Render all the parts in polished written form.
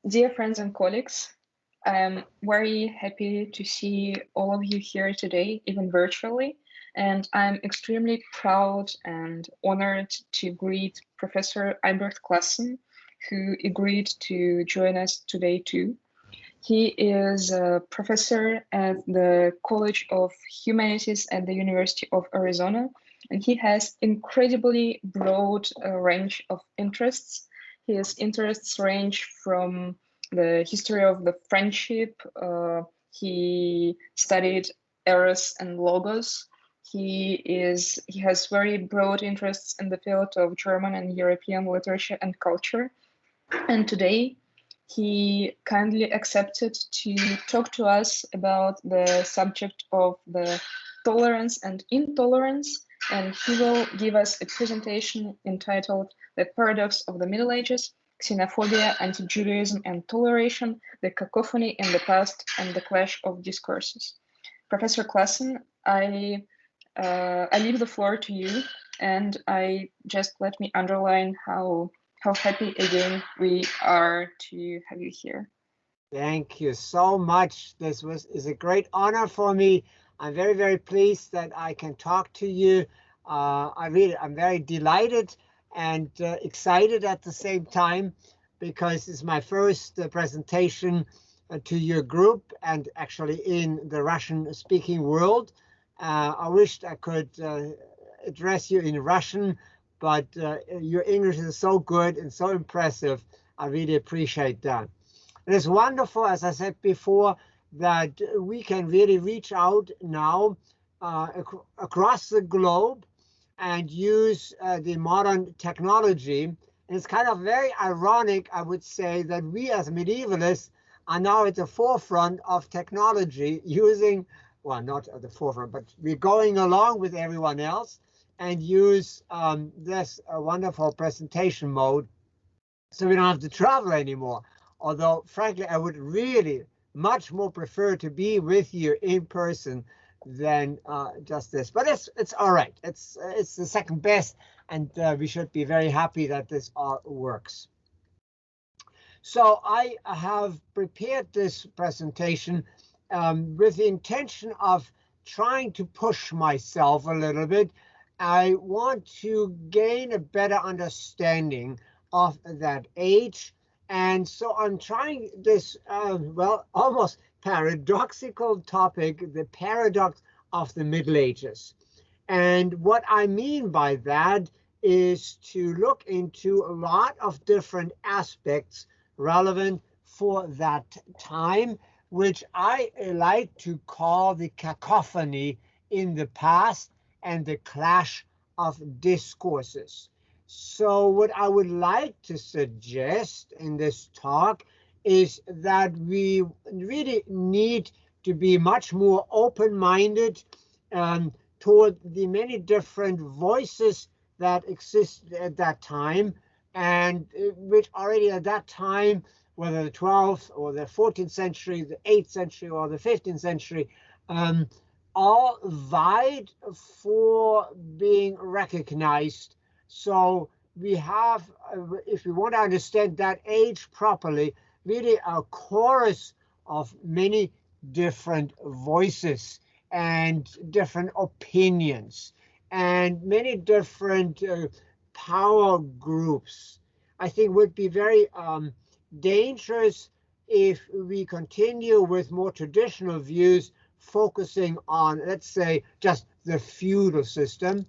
Dear friends and colleagues, I'm very happy to see all of you here today, even virtually, and I'm extremely proud and honored to greet Professor Альбрехт Классен, who agreed to join us today too. He is a professor at the College of Humanities at the University of Arizona, and he has incredibly broad range of interests. His interests range from the history of the friendship. He studied eros and logos. He has very broad interests in the field of German and European literature and culture. And today, he kindly accepted to talk to us about the subject of the tolerance and intolerance, and he will give us a presentation entitled The Paradox of the Middle Ages, Xenophobia, Anti-Judaism and Toleration, the Cacophony in the Past, and the Clash of Discourses. Professor Klassen, I leave the floor to you, and let me underline how happy again we are to have you here. Thank you so much. This is a great honor for me. I'm very, very pleased that I can talk to you. I'm very delighted and excited at the same time, because it's my first presentation to your group and actually in the Russian-speaking world. I wished I could address you in Russian, but your English is so good and so impressive. I really appreciate that. It is wonderful, as I said before, that we can really reach out now across the globe and use the modern technology. And it's kind of very ironic, I would say, that we as medievalists are now at the forefront of technology using, well, not at the forefront, but we're going along with everyone else and use this wonderful presentation mode, so we don't have to travel anymore. Although, frankly, I would really much more prefer to be with you in person than just this. But it's all right. It's the second best, and we should be very happy that this all works. So I have prepared this presentation with the intention of trying to push myself a little bit. I want to gain a better understanding of that age. And so I'm trying this, well, almost paradoxical topic, the paradox of the Middle Ages. And what I mean by that is to look into a lot of different aspects relevant for that time, which I like to call the cacophony in the past and the clash of discourses. So what I would like to suggest in this talk is that we really need to be much more open-minded toward the many different voices that exist at that time, and which already at that time, whether the 12th or the 14th century, the 8th century or the 15th century, all vied for being recognized. So we have, if we want to understand that age properly, really a chorus of many different voices and different opinions and many different power groups. I think would be very dangerous if we continue with more traditional views focusing on, let's say, just the feudal system,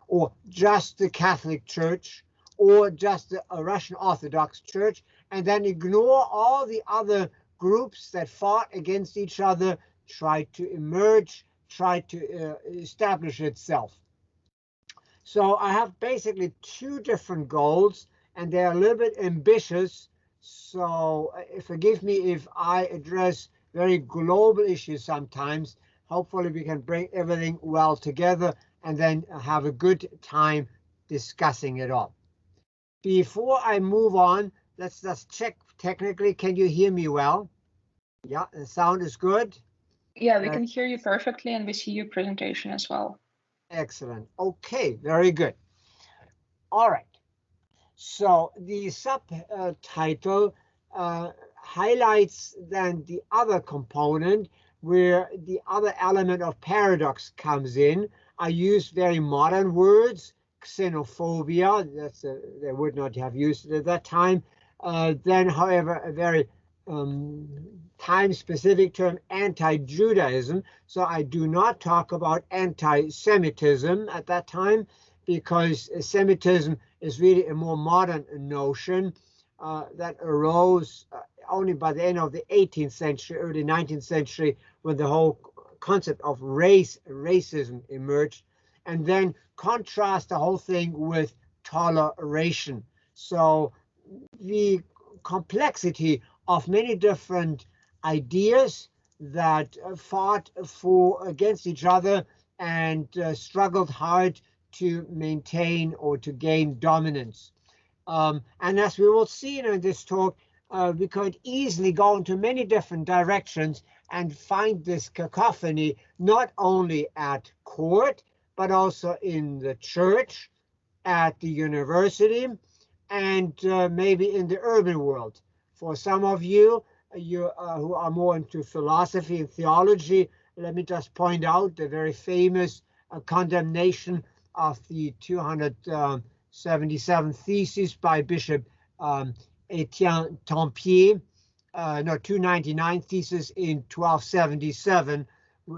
or just the Catholic Church, or just the Russian Orthodox Church, and then ignore all the other groups that fought against each other, tried to emerge, tried to establish itself. So I have basically two different goals, and they're a little bit ambitious. So forgive me if I address very global issues sometimes. Hopefully we can bring everything well together and then have a good time discussing it all. Before I move on, let's just check technically. Can you hear me well? Yeah, the sound is good. Yeah, we can hear you perfectly, and we see your presentation as well. Excellent. Okay, very good. All right. So the subtitle highlights then the other component where the other element of paradox comes in. I use very modern words, xenophobia, they would not have used it at that time. Then, however, a very time-specific term, anti-Judaism. So I do not talk about anti-Semitism at that time, because Semitism is really a more modern notion that arose only by the end of the 18th century, early 19th century, when the whole concept of racism emerged, and then contrast the whole thing with toleration. So the complexity of many different ideas that fought against each other and struggled hard to maintain or to gain dominance. And as we will see in this talk, we could easily go into many different directions and find this cacophony not only at court, but also in the church, at the university, and maybe in the urban world. For some of you who are more into philosophy and theology, let me just point out the very famous condemnation of the 277 theses by Bishop Etienne Tempier, 299 theses in 1277.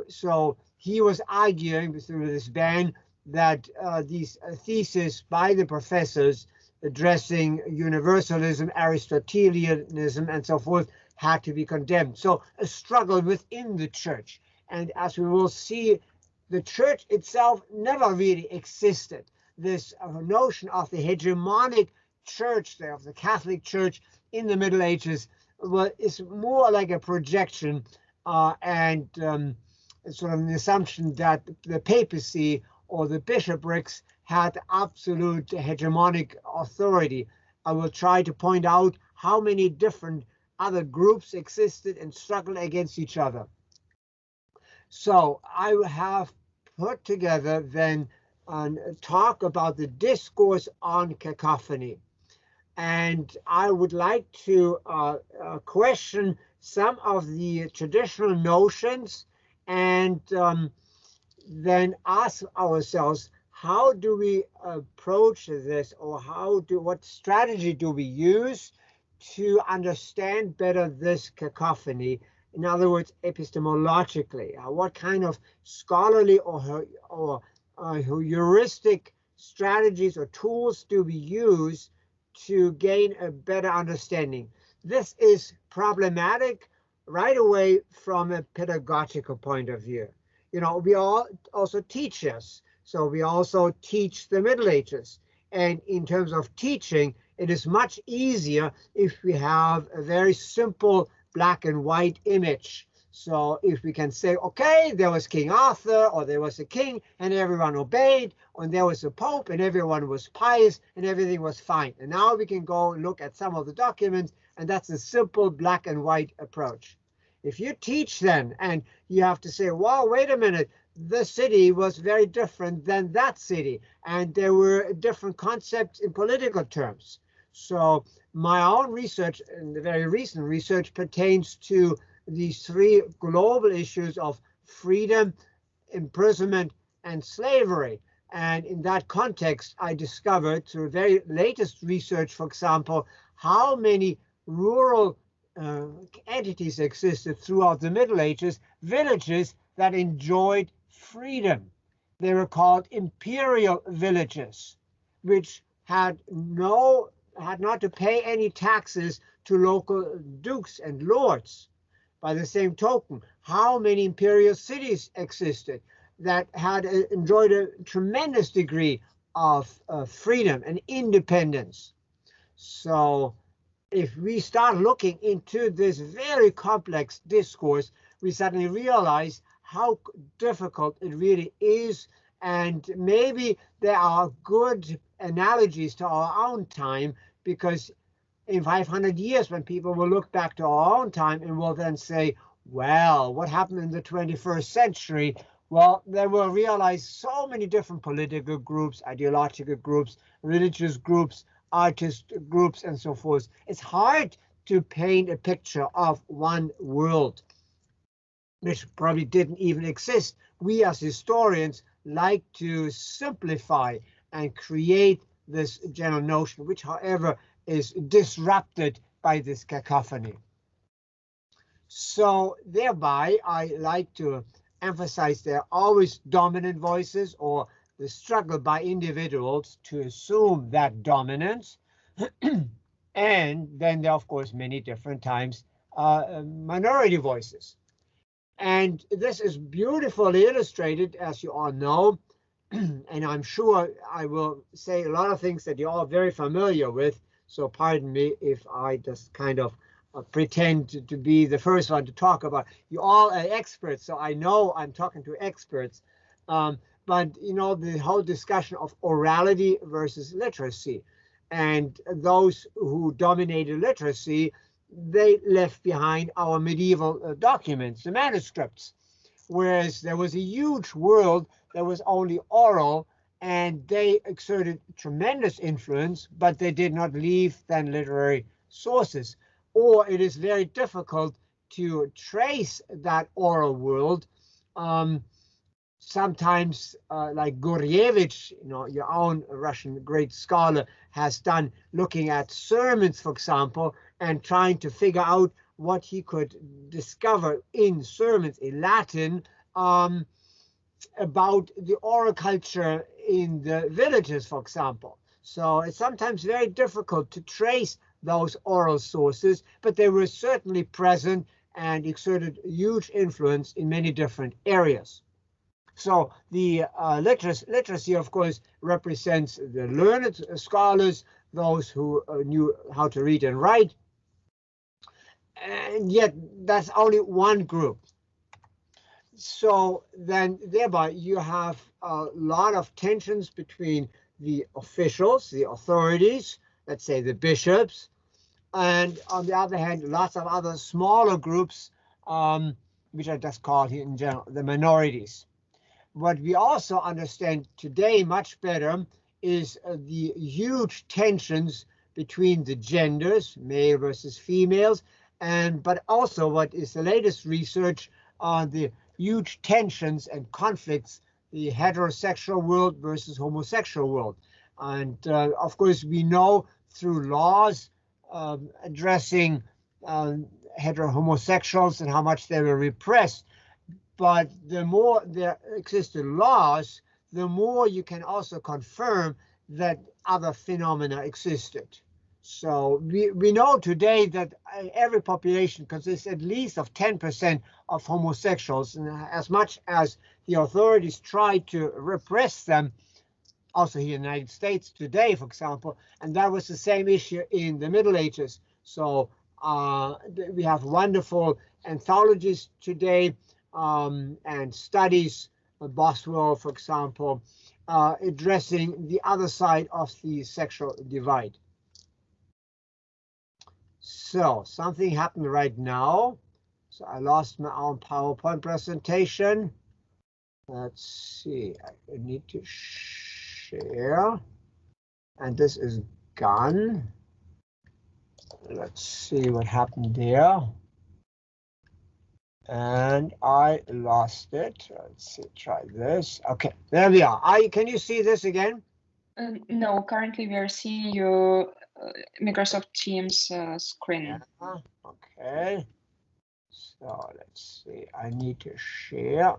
So he was arguing through this ban that these theses by the professors addressing universalism, Aristotelianism, and so forth had to be condemned. So a struggle within the church. And as we will see, the church itself never really existed. This notion of the hegemonic church, of the Catholic Church in the Middle Ages, is more like a projection and sort of an assumption that the papacy or the bishoprics had absolute hegemonic authority. I will try to point out how many different other groups existed and struggled against each other. So I have put together then a talk about the discourse on cacophony. And I would like to question some of the traditional notions and then ask ourselves, how do we approach this, or what strategy do we use to understand better this cacophony? In other words, epistemologically, what kind of scholarly or heuristic strategies or tools do we use to gain a better understanding? This is problematic right away from a pedagogical point of view. You know, we all also teachers, so we also teach the Middle Ages. And in terms of teaching, it is much easier if we have a very simple black and white image. So if we can say, okay, there was King Arthur, or there was a king and everyone obeyed, and there was a pope and everyone was pious and everything was fine. And now we can go look at some of the documents, and that's a simple black and white approach. If you teach then, and you have to say, wow, wait a minute, this city was very different than that city, and there were different concepts in political terms. So my own research, and the very recent research, pertains to these three global issues of freedom, imprisonment, and slavery. And in that context, I discovered through very latest research, for example, how many rural entities existed throughout the Middle Ages, villages that enjoyed freedom. They were called imperial villages, which had not to pay any taxes to local dukes and lords. By the same token, how many imperial cities existed that had enjoyed a tremendous degree of freedom and independence? So if we start looking into this very complex discourse, we suddenly realize how difficult it really is. And maybe there are good analogies to our own time, because in 500 years, when people will look back to our own time and will then say, well, what happened in the 21st century? Well, they will realize so many different political groups, ideological groups, religious groups, artist groups, and so forth. It's hard to paint a picture of one world, which probably didn't even exist. We as historians like to simplify and create this general notion, which, however, is disrupted by this cacophony. So thereby, I like to emphasize there are always dominant voices, or the struggle by individuals to assume that dominance. And then there are, of course, many different times minority voices. And this is beautifully illustrated, as you all know, and I'm sure I will say a lot of things that you're all very familiar with, so pardon me if I just kind of pretend to be the first one to talk about. You all are experts, so I know I'm talking to experts, but you know, the whole discussion of orality versus literacy, and those who dominated literacy, they left behind our medieval documents, the manuscripts, whereas there was a huge world that was only oral, and they exerted tremendous influence, but they did not leave then literary sources. Or it is very difficult to trace that oral world. Sometimes, like Gurevich, you know, your own Russian great scholar, has done, looking at sermons, for example, and trying to figure out what he could discover in sermons in Latin about the oral culture in the villages, for example. So it's sometimes very difficult to trace those oral sources, but they were certainly present and exerted huge influence in many different areas. So the literacy, of course, represents the learned scholars, those who knew how to read and write. And yet that's only one group. So then thereby you have a lot of tensions between the officials, the authorities, let's say the bishops, and on the other hand, lots of other smaller groups, which I just call here in general the minorities. What we also understand today much better is the huge tensions between the genders, male versus females, but also what is the latest research on the huge tensions and conflicts, the heterosexual world versus homosexual world. And of course, we know through laws addressing hetero-homosexuals and how much they were repressed. But the more there existed laws, the more you can also confirm that other phenomena existed. So we know today that every population consists at least of 10% of homosexuals, and as much as the authorities try to repress them, also here in the United States today, for example, and that was the same issue in the Middle Ages. So we have wonderful anthologies today and studies, Boswell, for example, addressing the other side of the sexual divide. So something happened right now. So I lost my own PowerPoint presentation. Let's see, I need to share. And this is gone. Let's see what happened there. And I lost it. Let's see, try this. Okay, there we are. Can you see this again? No, currently we are seeing your Microsoft Teams screen. Yeah, okay. So let's see, I need to share.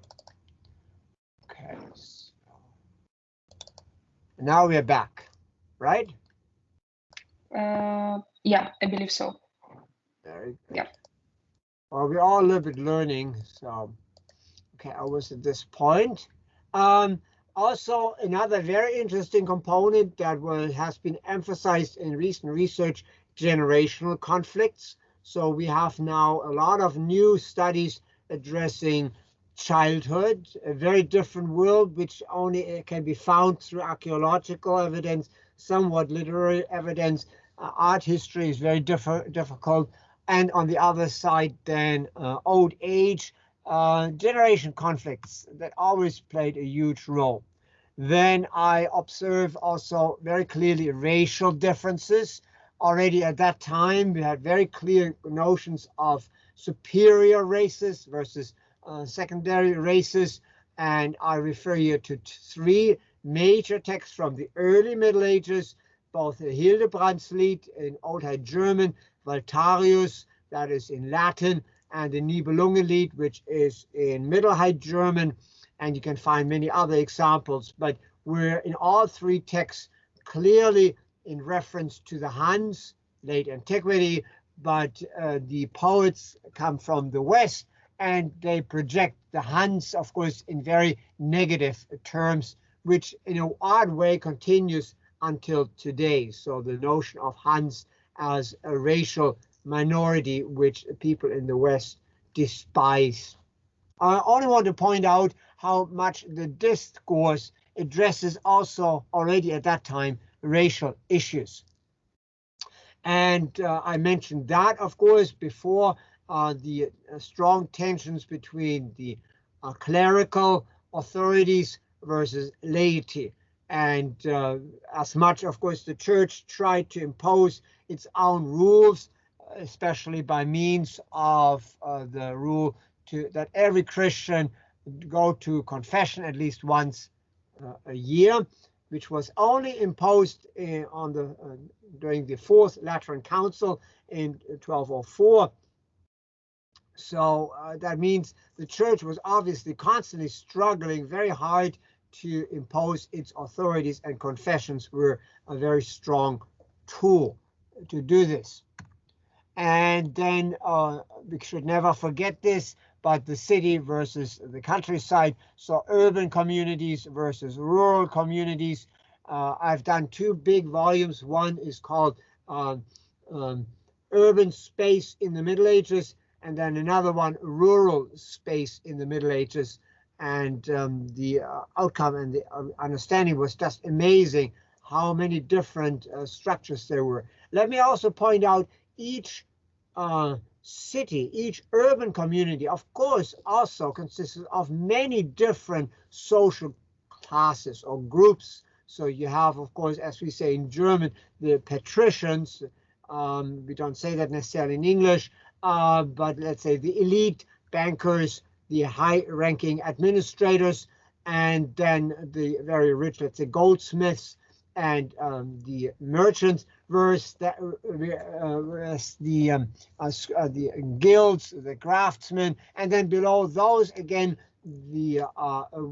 Okay, so now we're back, right? Yeah, I believe so. Very good. Yeah. Well, we're all a little bit learning, so okay, I was at this point. Also, another very interesting component that has been emphasized in recent research, generational conflicts. So we have now a lot of new studies addressing childhood, a very different world, which only can be found through archaeological evidence, somewhat literary evidence. Art history is very difficult. And on the other side, then old age, generation conflicts that always played a huge role. Then I observe also very clearly racial differences. already at that time, we had very clear notions of superior races versus secondary races. And I refer you to three major texts from the early Middle Ages, both the Hildebrandslied in Old High German, Voltarius, that is in Latin, and the Nibelungenlied, which is in Middle High German. And you can find many other examples, but we're in all three texts clearly in reference to the Huns, late antiquity, but the poets come from the West, and they project the Huns, of course, in very negative terms, which in an odd way continues until today. So the notion of Huns as a racial minority, which people in the West despise. I only want to point out how much the discourse addresses also already at that time racial issues. And I mentioned that, of course, before, the strong tensions between the clerical authorities versus laity. And as much, of course, the church tried to impose its own rules, especially by means of the rule that every Christian go to confession at least once a year, which was only imposed during the Fourth Lateran Council in 1204. So that means the church was obviously constantly struggling very hard to impose its authorities, and confessions were a very strong tool to do this. And then we should never forget this, but the city versus the countryside, so urban communities versus rural communities. I've done two big volumes. One is called Urban Space in the Middle Ages, and then another one, Rural Space in the Middle Ages. And the outcome and the understanding was just amazing, how many different structures there were. Let me also point out each city, each urban community, of course, also consists of many different social classes or groups. So you have, of course, as we say in German, the patricians. We don't say that necessarily in English, but let's say the elite bankers, the high-ranking administrators, and then the very rich, let's say, goldsmiths and the merchants, versus the guilds, the craftsmen, and then below those again the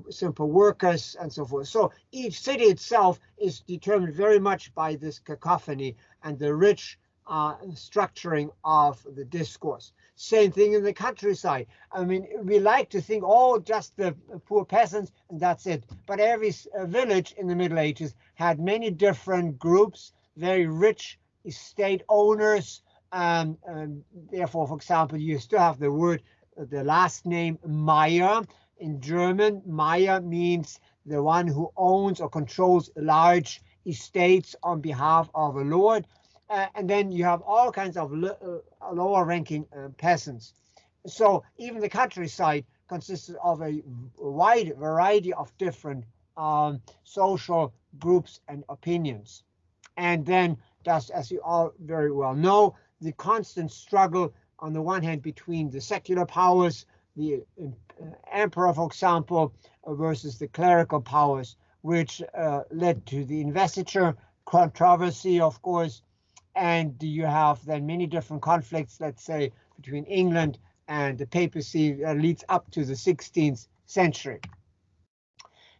simple workers and so forth. So each city itself is determined very much by this cacophony and the rich structuring of the discourse. Same thing in the countryside. I mean, we like to think, oh, just the poor peasants and that's it. But every village in the Middle Ages had many different groups, very rich estate owners. Therefore, for example, you still have the word, the last name Meyer. In German, Meyer means the one who owns or controls large estates on behalf of a lord. And then you have all kinds of lower-ranking peasants. So even the countryside consists of a wide variety of different social groups and opinions. And then, just as you all very well know, the constant struggle on the one hand between the secular powers, the emperor, for example, versus the clerical powers, which led to the investiture controversy, of course. And you have then many different conflicts, let's say, between England and the papacy that leads up to the 16th century.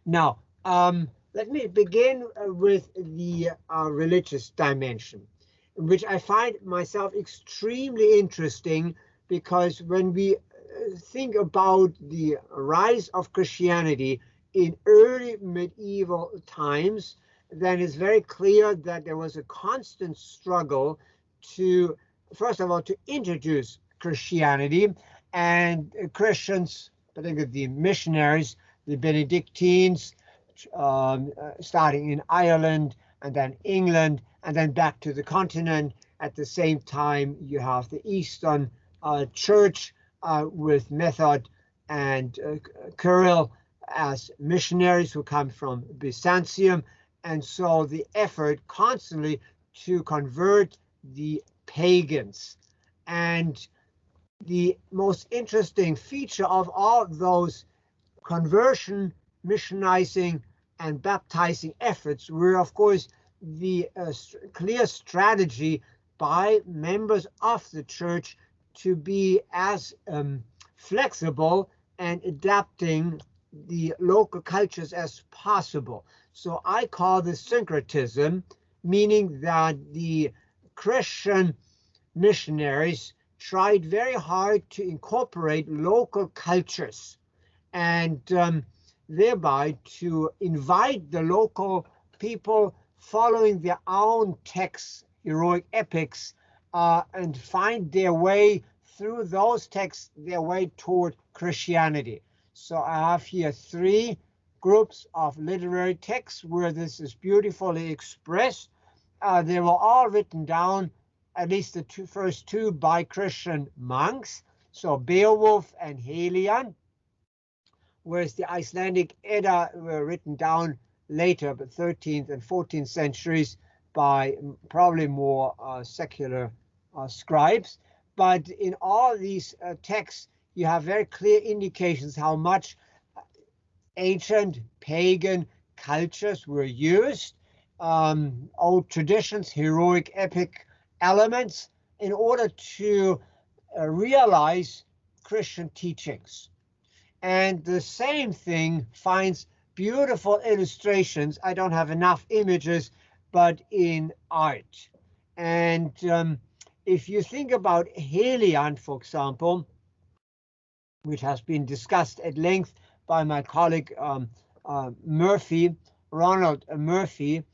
Now, let me begin with the religious dimension, which I find myself extremely interesting, because when we think about the rise of Christianity in early medieval times, then it's very clear that there was a constant struggle to, first of all, to introduce Christianity, and Christians, particularly the missionaries, the Benedictines, starting in Ireland and then England and then back to the continent. At the same time, you have the Eastern Church with Method and Kirill as missionaries who come from Byzantium. And so the effort constantly to convert the pagans. And the most interesting feature of all those conversion, missionizing, and baptizing efforts were, of course, the clear strategy by members of the church to be as flexible and adapting the local cultures as possible. So I call this syncretism, meaning that the Christian missionaries tried very hard to incorporate local cultures and thereby to invite the local people following their own texts, heroic epics, and find their way through those texts, their way toward Christianity. So I have here 3 groups of literary texts where this is beautifully expressed. They were all written down, at least the first 2, by Christian monks, so Beowulf and Helion, whereas the Icelandic Edda were written down later, but 13th and 14th centuries, by probably more secular scribes. But in all these texts, you have very clear indications how much ancient pagan cultures were used, old traditions, heroic epic elements, in order to realize Christian teachings. And the same thing finds beautiful illustrations. I don't have enough images, but in art. And if you think about Helion, for example, which has been discussed at length by my colleague Ronald Murphy,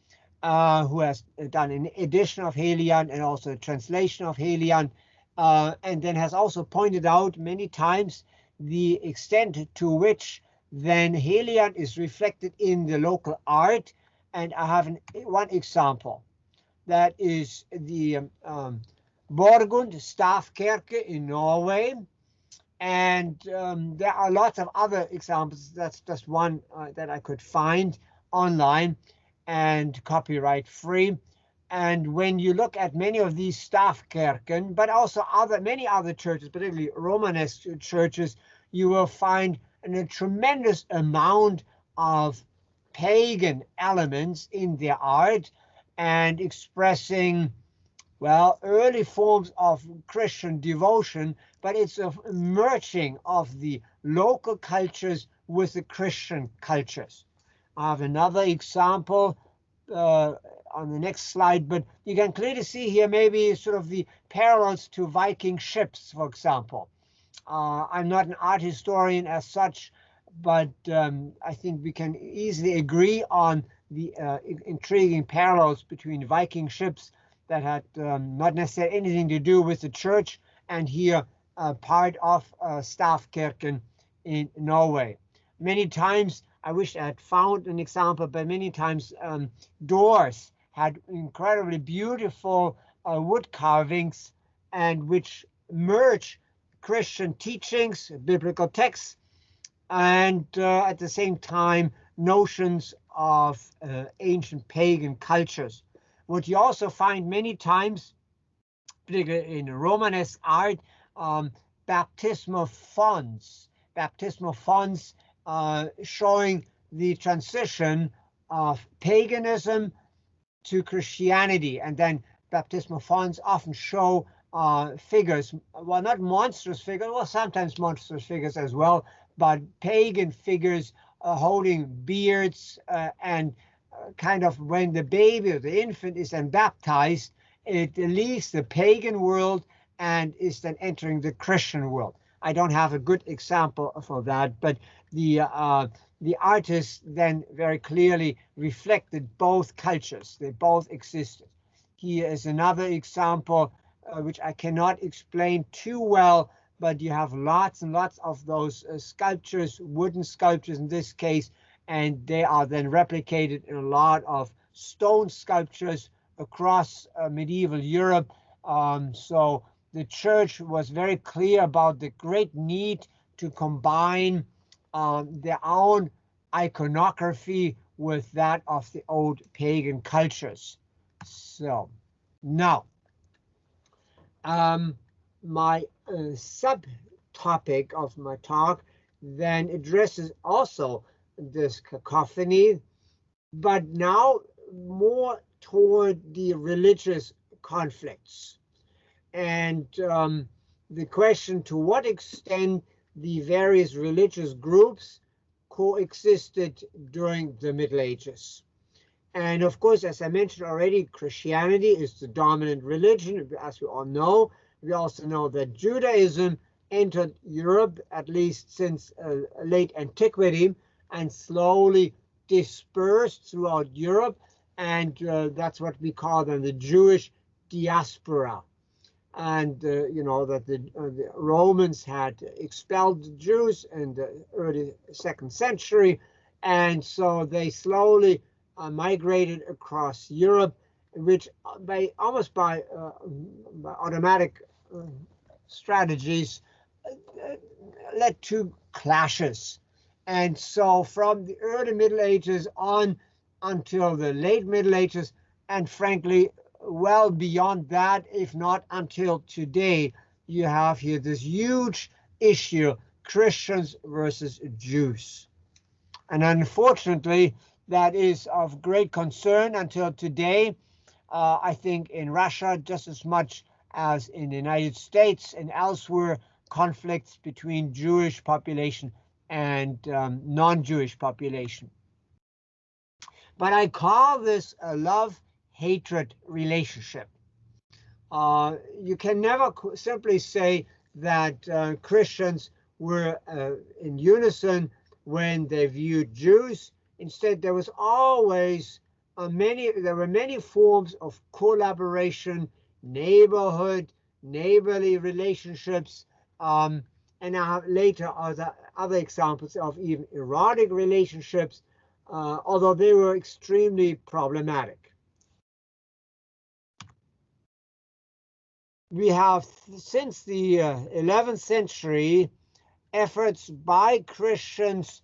who has done an edition of Helion and also a translation of Helion, and then has also pointed out many times the extent to which then Helion is reflected in the local art. And I have one example. That is the Borgund Stavkirke in Norway. And there are lots of other examples. That's just one that I could find online and copyright free. And when you look at many of these Stavkirken, but also many other churches, particularly Romanesque churches, you will find a tremendous amount of pagan elements in their art and expressing, well, early forms of Christian devotion, but it's a merging of the local cultures with the Christian cultures. I have another example on the next slide, but you can clearly see here maybe sort of the parallels to Viking ships, for example. I'm not an art historian as such, but I think we can easily agree on the intriguing parallels between Viking ships that had not necessarily anything to do with the church, and here part of Stavkirken in Norway. Many times, I wish I had found an example, but many times doors had incredibly beautiful wood carvings, and which merge Christian teachings, biblical texts, and at the same time notions of ancient pagan cultures. What you also find many times, particularly in Romanesque art, baptismal fonts showing the transition of paganism to Christianity. And then baptismal fonts often show figures, well, not monstrous figures, well, sometimes monstrous figures as well, but pagan figures holding beards and kind of when the baby or the infant is then baptized, it leaves the pagan world and is then entering the Christian world. I don't have a good example for that, but the artist then very clearly reflected both cultures. They both existed. Here is another example which I cannot explain too well, but you have lots and lots of those sculptures, wooden sculptures in this case, and they are then replicated in a lot of stone sculptures across medieval Europe. So the church was very clear about the great need to combine their own iconography with that of the old pagan cultures. So now My subtopic of my talk then addresses also this cacophony, but now more toward the religious conflicts and the question to what extent the various religious groups coexisted during the Middle Ages. And of course, as I mentioned already, Christianity is the dominant religion, as we all know. We also know that Judaism entered Europe, at least since late antiquity, and slowly dispersed throughout Europe. And that's what we call then the Jewish diaspora. And you know that the Romans had expelled the Jews in the early 2nd century, and so they slowly migrated across Europe, which almost by automatic strategies led to clashes. And so from the early Middle Ages on until the late Middle Ages, and frankly well beyond that, if not until today, you have here this huge issue, Christians versus Jews. And unfortunately, that is of great concern until today. I think in Russia, just as much as in the United States and elsewhere, conflicts between Jewish population and non-Jewish population. But I call this a love-hatred relationship. You can never simply say that Christians were in unison when they viewed Jews. Instead, there was always there were many forms of collaboration, neighborly relationships, and I have later other examples of even erotic relationships, although they were extremely problematic. We have, since the 11th century, efforts by Christians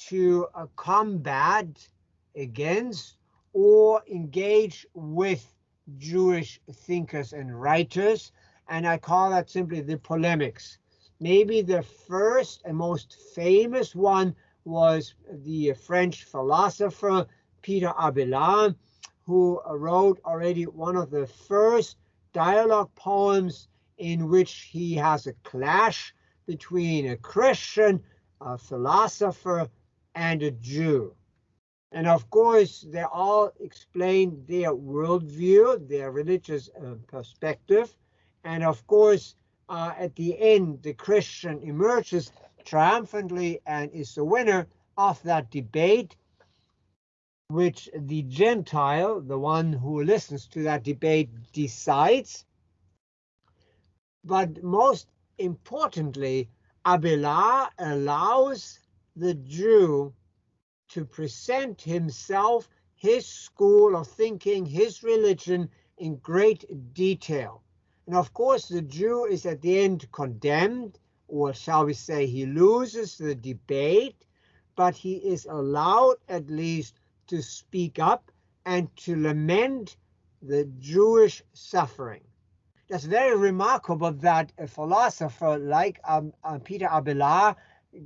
to combat against or engage with Jewish thinkers and writers, and I call that simply the polemics. Maybe the first and most famous one was the French philosopher Peter Abelard, who wrote already one of the first dialogue poems in which he has a clash between a Christian, a philosopher, and a Jew. And of course, they all explain their worldview, their religious perspective. And of course, at the end, the Christian emerges triumphantly and is the winner of that debate, which the Gentile, the one who listens to that debate, decides. But most importantly, Abelard allows the Jew to present himself, his school of thinking, his religion in great detail. And of course, the Jew is at the end condemned, or shall we say he loses the debate, but he is allowed at least to speak up and to lament the Jewish suffering. That's very remarkable that a philosopher like Peter Abelard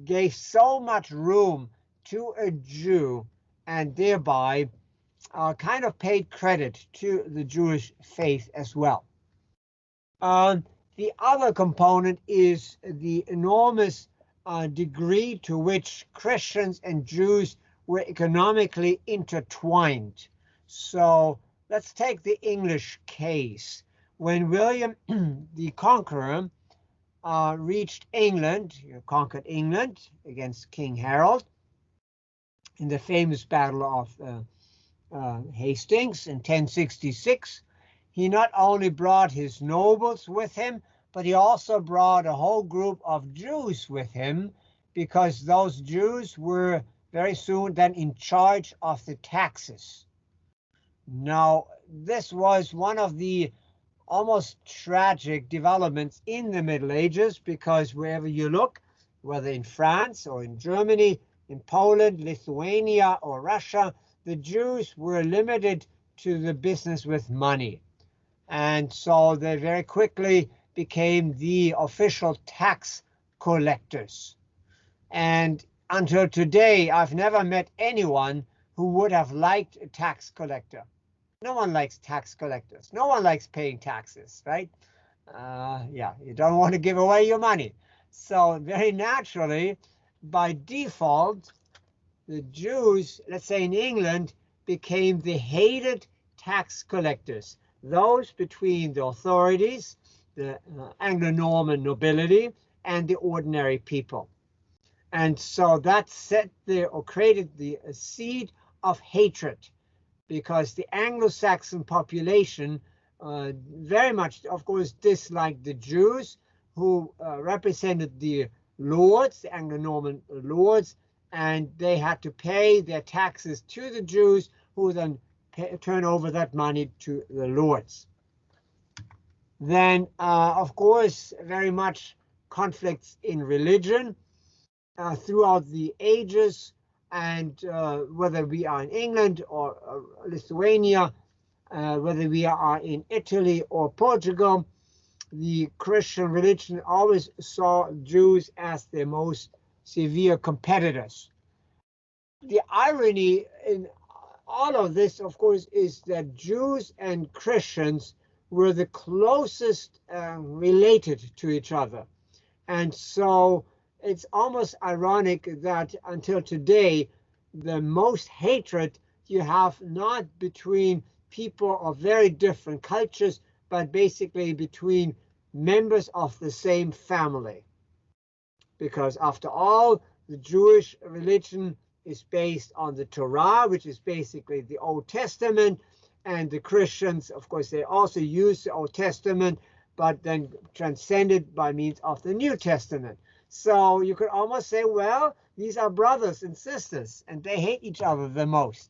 gave so much room to a Jew and thereby kind of paid credit to the Jewish faith as well. The other component is the enormous degree to which Christians and Jews were economically intertwined. So let's take the English case. When William the Conqueror reached England, conquered England against King Harold in the famous Battle of Hastings in 1066, he not only brought his nobles with him, but he also brought a whole group of Jews with him, because those Jews were very soon then in charge of the taxes. Now, this was one of the almost tragic developments in the Middle Ages, because wherever you look, whether in France or in Germany, in Poland, Lithuania, or Russia, the Jews were limited to the business with money. And so they very quickly became the official tax collectors. And until today, I've never met anyone who would have liked a tax collector. No one likes tax collectors. No one likes paying taxes, right? Yeah, you don't want to give away your money. So very naturally, by default, the Jews, let's say in England, became the hated tax collectors, those between the authorities, the Anglo-Norman nobility, and the ordinary people. And so that set or created the seed of hatred, because the Anglo-Saxon population very much, of course, disliked the Jews, who represented the lords, the Anglo-Norman lords, and they had to pay their taxes to the Jews, who then turn over that money to the lords. Then, of course, very much conflicts in religion throughout the ages, and whether we are in England or Lithuania, whether we are in Italy or Portugal, the Christian religion always saw Jews as their most severe competitors. The irony in all of this, of course, is that Jews and Christians were the closest related to each other. And so it's almost ironic that until today, the most hatred you have not between people of very different cultures, but basically between members of the same family. Because after all, the Jewish religion is based on the Torah, which is basically the Old Testament, and the Christians, of course, they also use the Old Testament, but then transcended by means of the New Testament. So you could almost say, well, these are brothers and sisters, and they hate each other the most.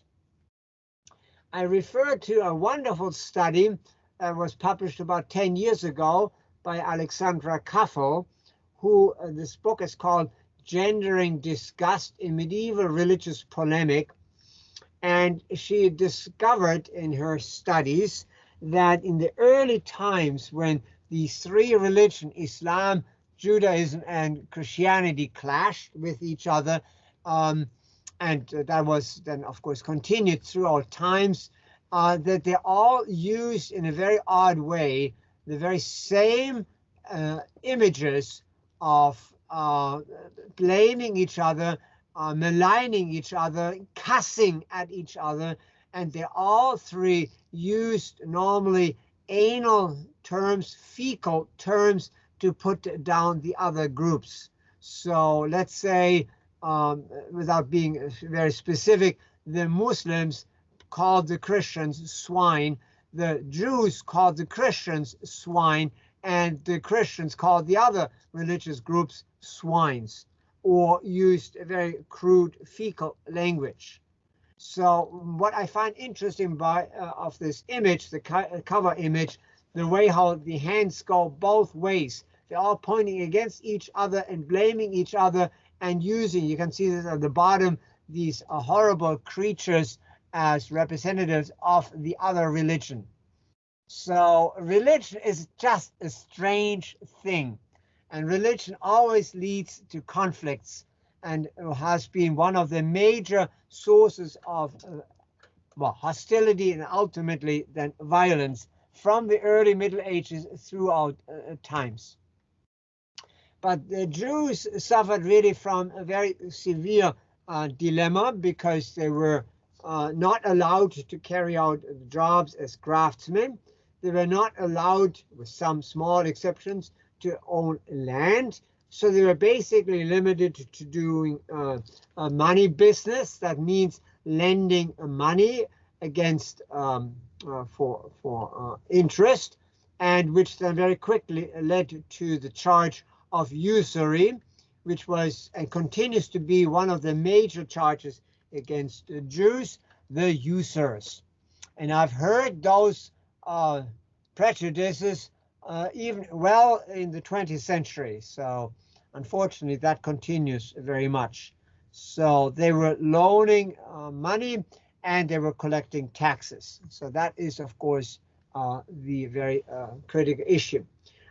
I refer to a wonderful study that was published about 10 years ago by Alexandra Caffel, who this book is called Gendering Disgust in Medieval Religious Polemic. And she discovered in her studies that in the early times when these three religions, Islam, Judaism, and Christianity, clashed with each other, and that was then, of course, continued throughout times, that they all used in a very odd way the very same images of blaming each other, maligning each other, cussing at each other, and they all three used normally anal terms, fecal terms, to put down the other groups. So let's say, without being very specific, the Muslims called the Christians swine, the Jews called the Christians swine, and the Christians called the other religious groups swines, or used a very crude fecal language. So what I find interesting of this image, the cover image, the way how the hands go both ways, they're all pointing against each other and blaming each other and using, you can see this at the bottom, these horrible creatures as representatives of the other religion. So religion is just a strange thing, and religion always leads to conflicts, and has been one of the major sources of hostility and ultimately then violence from the early Middle Ages throughout times. But the Jews suffered really from a very severe dilemma, because they were not allowed to carry out jobs as craftsmen. They were not allowed, with some small exceptions, to own land. So they were basically limited to doing a money business. That means lending money against for interest, and which then very quickly led to the charge of usury, which was and continues to be one of the major charges against Jews, the usurers. And I've heard those prejudices even well in the 20th century. So unfortunately, that continues very much. So they were loaning money, and they were collecting taxes. So that is, of course, the very critical issue.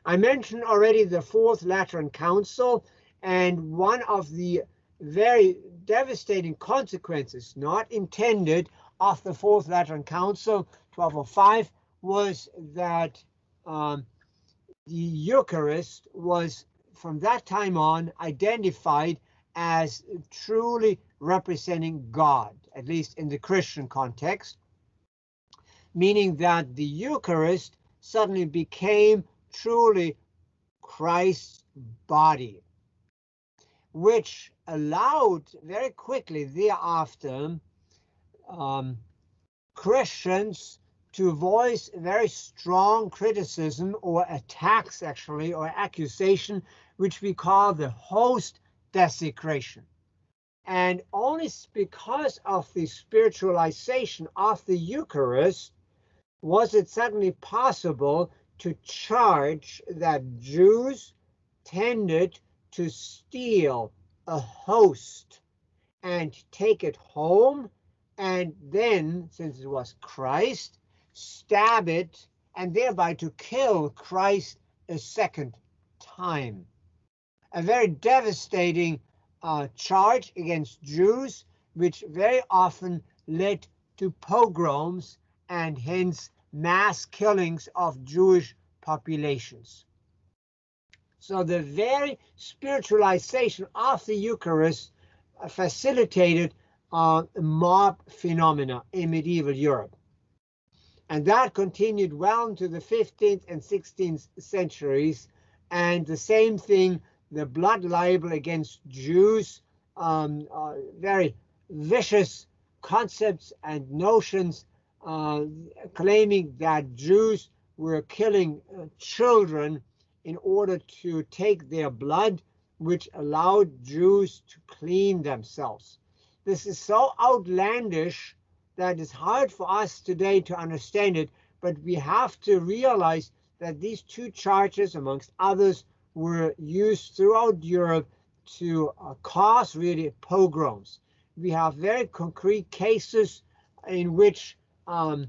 I mentioned already the Fourth Lateran Council, and one of the very devastating consequences, not intended, of the Fourth Lateran Council, 1205, was that the Eucharist was, from that time on, identified as truly representing God, at least in the Christian context, meaning that the Eucharist suddenly became truly Christ's body, which allowed very quickly thereafter Christians to voice very strong criticism or attacks, actually, or accusation, which we call the host desecration. And only because of the spiritualization of the Eucharist was it suddenly possible to charge that Jews tended to steal a host and take it home, and then, since it was Christ, stab it, and thereby to kill Christ a second time. A very devastating charge against Jews, which very often led to pogroms and hence mass killings of Jewish populations. So the very spiritualization of the Eucharist facilitated mob phenomena in medieval Europe. And that continued well into the 15th and 16th centuries. And the same thing, the blood libel against Jews, very vicious concepts and notions claiming that Jews were killing children in order to take their blood, which allowed Jews to clean themselves. This is so outlandish that it's hard for us today to understand it, but we have to realize that these two charges, amongst others, were used throughout Europe to cause really pogroms. We have very concrete cases in which a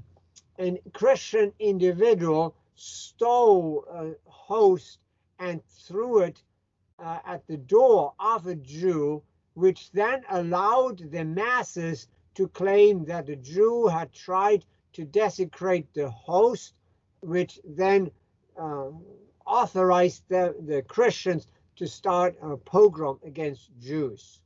Christian individual stole a host and threw it at the door of a Jew, which then allowed the masses to claim that the Jew had tried to desecrate the host, which then authorized the Christians to start a pogrom against Jews.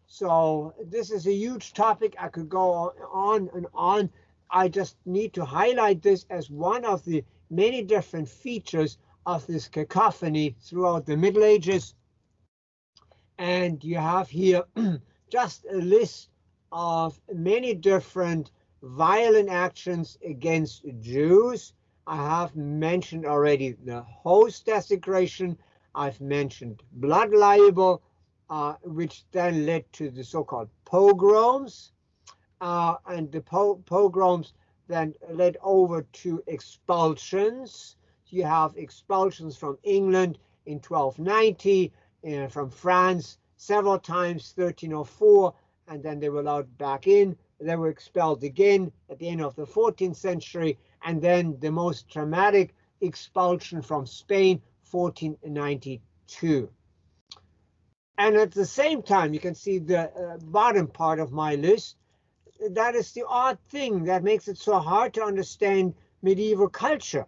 So this is a huge topic. I could go on and on. I just need to highlight this as one of the many different features of this cacophony throughout the Middle Ages. And you have here just a list of many different violent actions against Jews. I have mentioned already the host desecration. I've mentioned blood libel, which then led to the so-called pogroms. And the pogroms then led over to expulsions. You have expulsions from England in 1290, from France several times, 1304, and then they were allowed back in. They were expelled again at the end of the 14th century, and then the most dramatic expulsion from Spain, 1492. And at the same time, you can see the bottom part of my list. That is the odd thing that makes it so hard to understand medieval culture.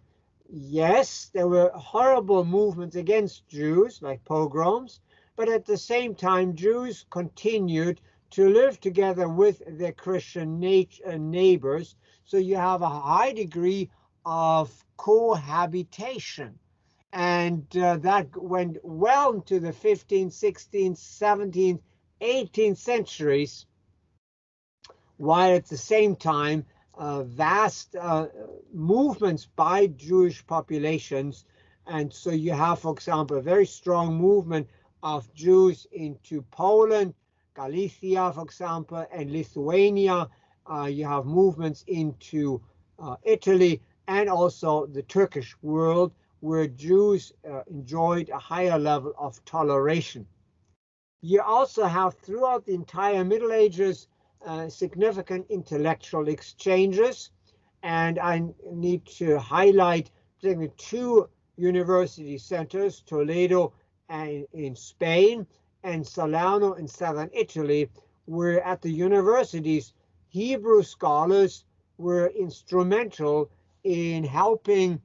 Yes, there were horrible movements against Jews, like pogroms, but at the same time, Jews continued to live together with their Christian neighbors. So you have a high degree of cohabitation. And that went well into the 15th, 16th, 17th, 18th centuries, while at the same time, vast movements by Jewish populations. And so you have, for example, a very strong movement of Jews into Poland, Galicia, for example, and Lithuania. You have movements into Italy and also the Turkish world, where Jews enjoyed a higher level of toleration. You also have, throughout the entire Middle Ages, significant intellectual exchanges, and I need to highlight particularly two university centers, Toledo in Spain and Salerno in southern Italy, where at the universities, Hebrew scholars were instrumental in helping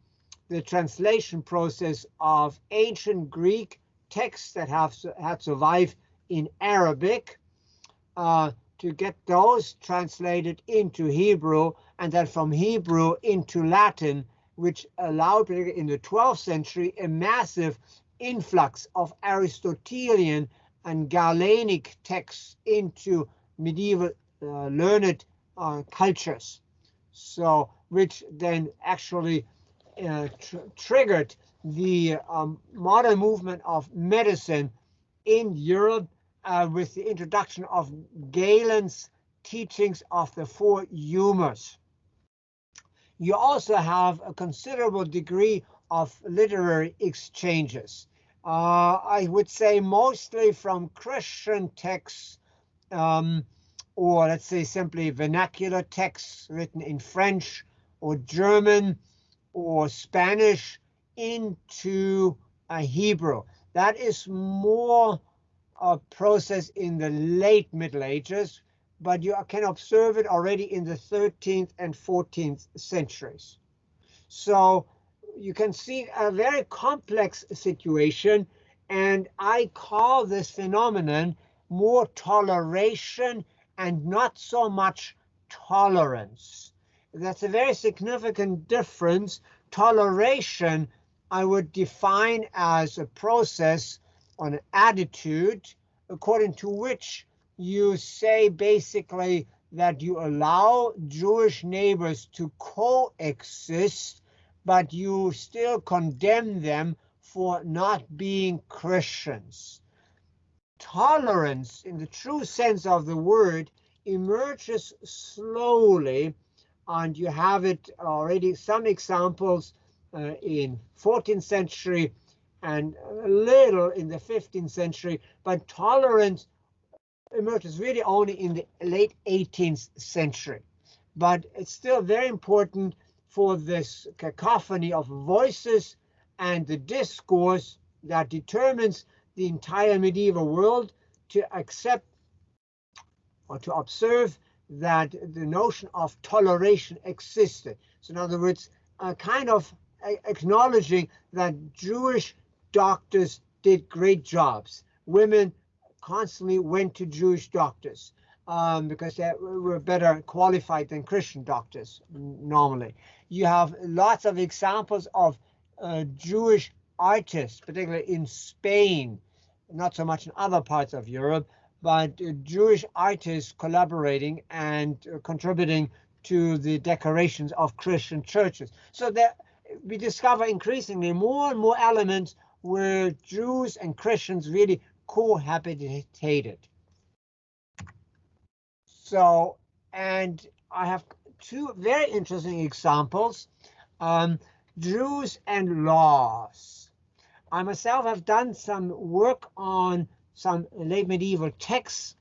the translation process of ancient Greek texts that had survived in Arabic, to get those translated into Hebrew, and then from Hebrew into Latin, which allowed in the 12th century a massive influx of Aristotelian and Galenic texts into medieval learned cultures. So, which then actually triggered the modern movement of medicine in Europe with the introduction of Galen's teachings of the four humors. You also have a considerable degree of literary exchanges. I would say mostly from Christian texts, or let's say simply vernacular texts written in French or German or Spanish into Hebrew. That is more a process in the late Middle Ages, but you can observe it already in the 13th and 14th centuries. So you can see a very complex situation, and I call this phenomenon more toleration and not so much tolerance. That's a very significant difference. Toleration, I would define as a process on an attitude according to which you say basically that you allow Jewish neighbors to coexist, but you still condemn them for not being Christians. Tolerance, in the true sense of the word, emerges slowly, and you have it already, some examples in 14th century and a little in the 15th century, but tolerance emerges really only in the late 18th century. But it's still very important for this cacophony of voices and the discourse that determines the entire medieval world to accept or to observe that the notion of toleration existed. So in other words, kind of acknowledging that Jewish doctors did great jobs. Women constantly went to Jewish doctors because they were better qualified than Christian doctors normally. You have lots of examples of Jewish artists, particularly in Spain, not so much in other parts of Europe, but Jewish artists collaborating and contributing to the decorations of Christian churches. So that we discover increasingly more and more elements where Jews and Christians really cohabitated. So, and I have two very interesting examples, Jews and laws. I myself have done some work on some late medieval texts,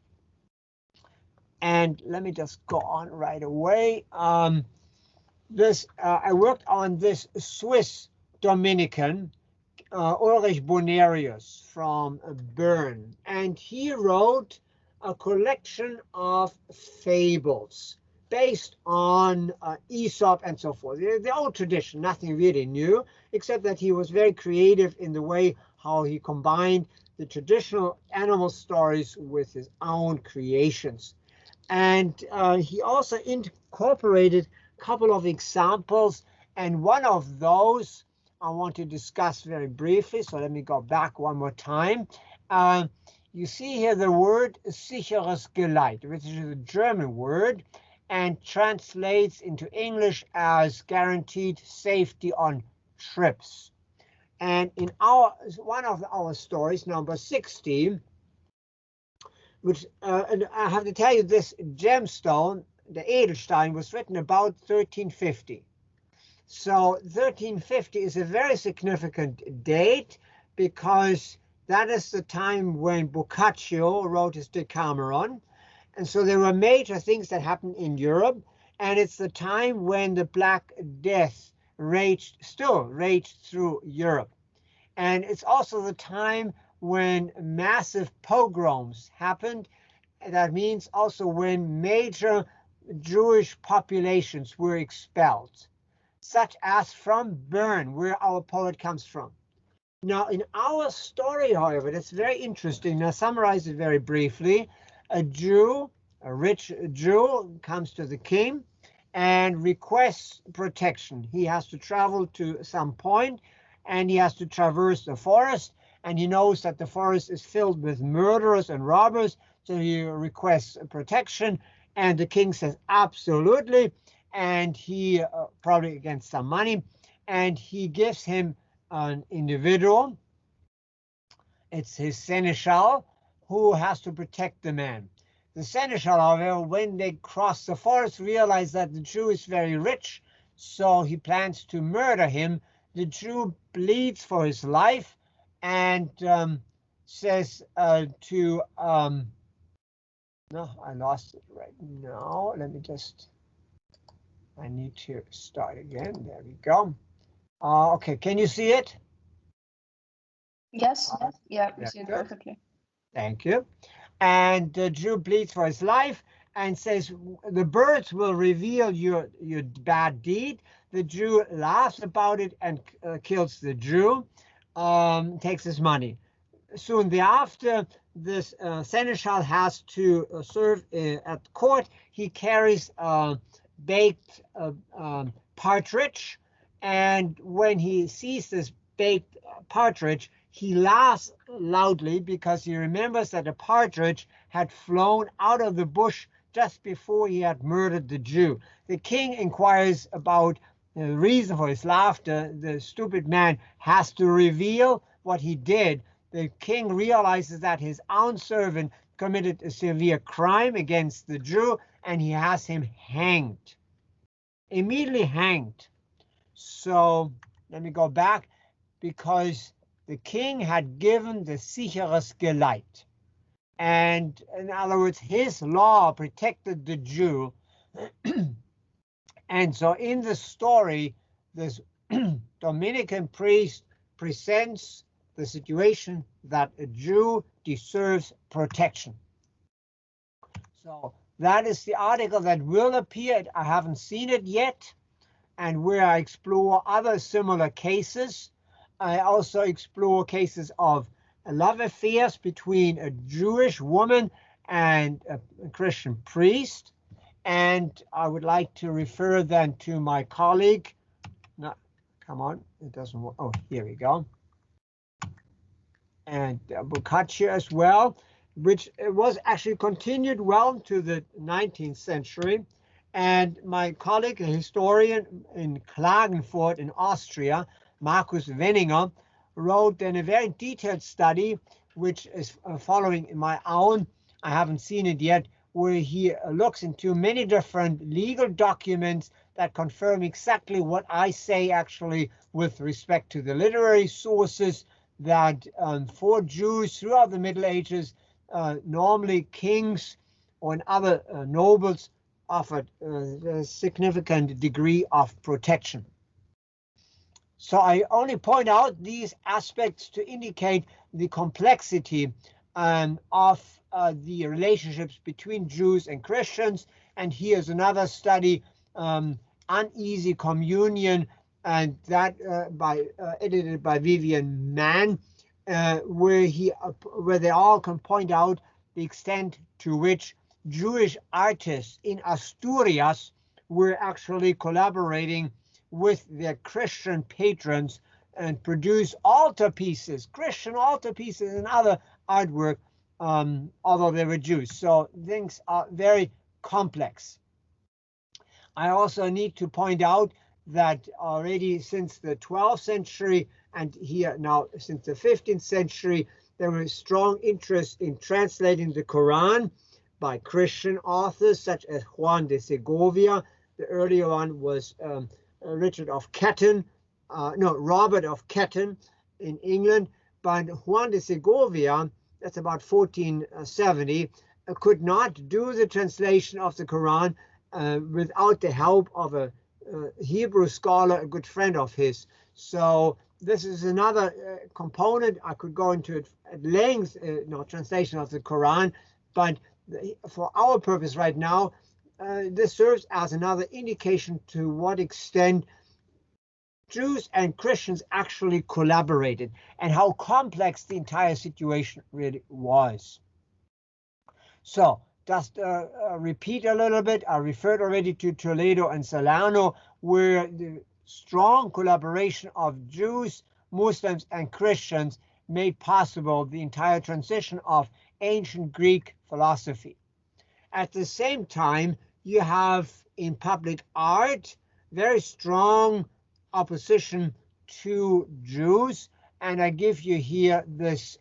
and let me just go on right away. I worked on this Swiss Dominican, Ulrich Bonerius from Bern, and he wrote a collection of fables based on Aesop and so forth. The old tradition, nothing really new, except that he was very creative in the way how he combined the traditional animal stories with his own creations. And he also incorporated a couple of examples, and one of those I want to discuss very briefly, so let me go back one more time. You see here the word sicheres Geleit, which is a German word and translates into English as guaranteed safety on trips. And in one of our stories, number 16, which and I have to tell you, this gemstone, the Edelstein, was written about 1350. So 1350 is a very significant date because that is the time when Boccaccio wrote his Decameron. And so there were major things that happened in Europe. And it's the time when the Black Death still raged through Europe. And it's also the time when massive pogroms happened. That means also when major Jewish populations were expelled, such as from Bern, where our poet comes from. Now, in our story, however, that's very interesting. Now, summarize it very briefly. A rich Jew, comes to the king and requests protection. He has to travel to some point, and he has to traverse the forest, and he knows that the forest is filled with murderers and robbers, so he requests protection, and the king says absolutely, and he probably against some money, and he gives him an individual. It's his seneschal who has to protect the man. The seneschal, however, when they cross the forest, realize that the Jew is very rich, so he plans to murder him. The Jew pleads for his life and says no, I lost it right now. Let me I need to start again. There we go. Okay, can you see it? Yes, yeah, we see it perfectly. Thank you. And the Jew pleads for his life and says, the birds will reveal your bad deed. The Jew laughs about it and kills the Jew, takes his money. Soon thereafter, this seneschal has to serve at court. He carries a baked partridge, and when he sees this baked partridge, he laughs loudly because he remembers that a partridge had flown out of the bush just before he had murdered the Jew. The king inquires about the reason for his laughter. The stupid man has to reveal what he did. The king realizes that his own servant committed a severe crime against the Jew, and he has him hanged. Immediately hanged. So let me go back, because the king had given the sicheres Geleit. And in other words, his law protected the Jew. And so in the story, this Dominican priest presents the situation that a Jew deserves protection. So that is the article that will appear. I haven't seen it yet, and where I explore other similar cases. I also explore cases of love affairs between a Jewish woman and a Christian priest. And I would like to refer then to my colleague. No, come on, it doesn't work. Oh, here we go. And Boccaccio as well, which was actually continued well to the 19th century. And my colleague, a historian in Klagenfurt in Austria, Markus Wenninger, wrote then a very detailed study, which is following my own. I haven't seen it yet, where he looks into many different legal documents that confirm exactly what I say, actually, with respect to the literary sources, that for Jews throughout the Middle Ages, normally kings or other nobles offered a significant degree of protection. So I only point out these aspects to indicate the complexity of the relationships between Jews and Christians. And here's another study, Uneasy Communion, and that edited by Vivian Mann, where they all can point out the extent to which Jewish artists in Asturias were actually collaborating with their Christian patrons and produce altarpieces, Christian altarpieces and other artwork, although they were Jews. So things are very complex. I also need to point out that already since the 12th century and here now since the 15th century, there was strong interest in translating the Quran by Christian authors such as Juan de Segovia. The earlier one was Robert of Ketton in England, but Juan de Segovia, that's about 1470, could not do the translation of the Quran without the help of a Hebrew scholar, a good friend of his. So this is another component. I could go into it at length, translation of the Quran, but for our purpose right now, this serves as another indication to what extent Jews and Christians actually collaborated and how complex the entire situation really was. So just repeat a little bit. I referred already to Toledo and Salerno, where the strong collaboration of Jews, Muslims, and Christians made possible the entire transition of ancient Greek philosophy. At the same time, you have in public art very strong opposition to Jews, and I give you here this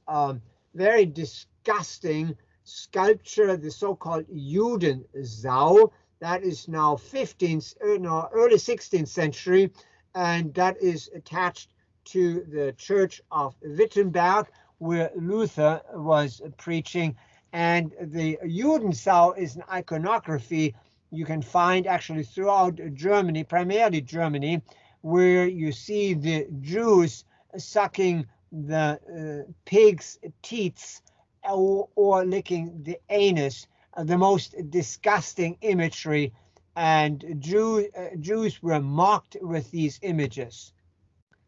very disgusting sculpture, the so-called Judensau, that is now early 16th century, and that is attached to the church of Wittenberg, where Luther was preaching. And the Judensau is an iconography you can find actually throughout Germany, primarily Germany, where you see the Jews sucking the pig's teats or licking the anus, the most disgusting imagery, and Jews were mocked with these images.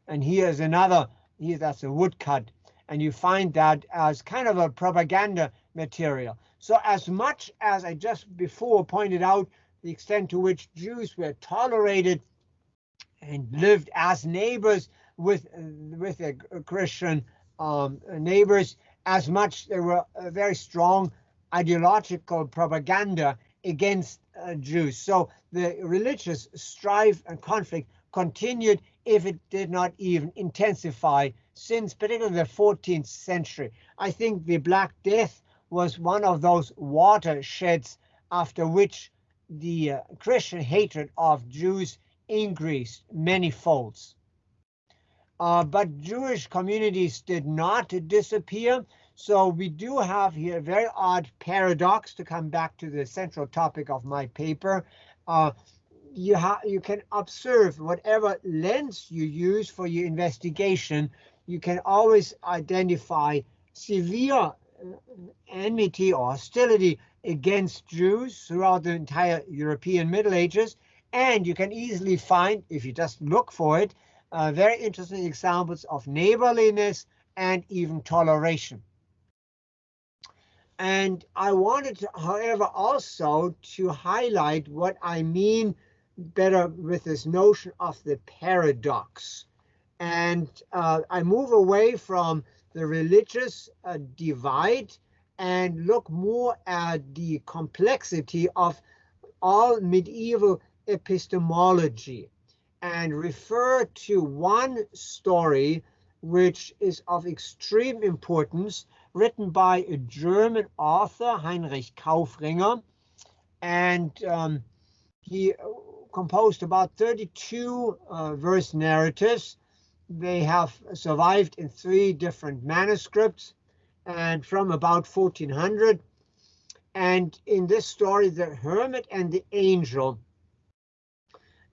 And here's another, that's a woodcut, and you find that as kind of a propaganda material. So as much as I just before pointed out the extent to which Jews were tolerated and lived as neighbors with their Christian neighbors, as much there were a very strong ideological propaganda against Jews. So the religious strife and conflict continued, if it did not even intensify, since particularly the 14th century. I think the Black Death was one of those watersheds after which the Christian hatred of Jews increased many folds. But Jewish communities did not disappear. So we do have here a very odd paradox, to come back to the central topic of my paper. You can observe whatever lens you use for your investigation, you can always identify severe enmity or hostility against Jews throughout the entire European Middle Ages. And you can easily find, if you just look for it, very interesting examples of neighborliness and even toleration. And I wanted to, however, also to highlight what I mean better with this notion of the paradox. And I move away from the religious divide and look more at the complexity of all medieval epistemology, and refer to one story which is of extreme importance, written by a German author, Heinrich Kaufringer, and he composed about 32 verse narratives. They have survived in 3 different manuscripts and from about 1400. And in this story, the hermit and the angel,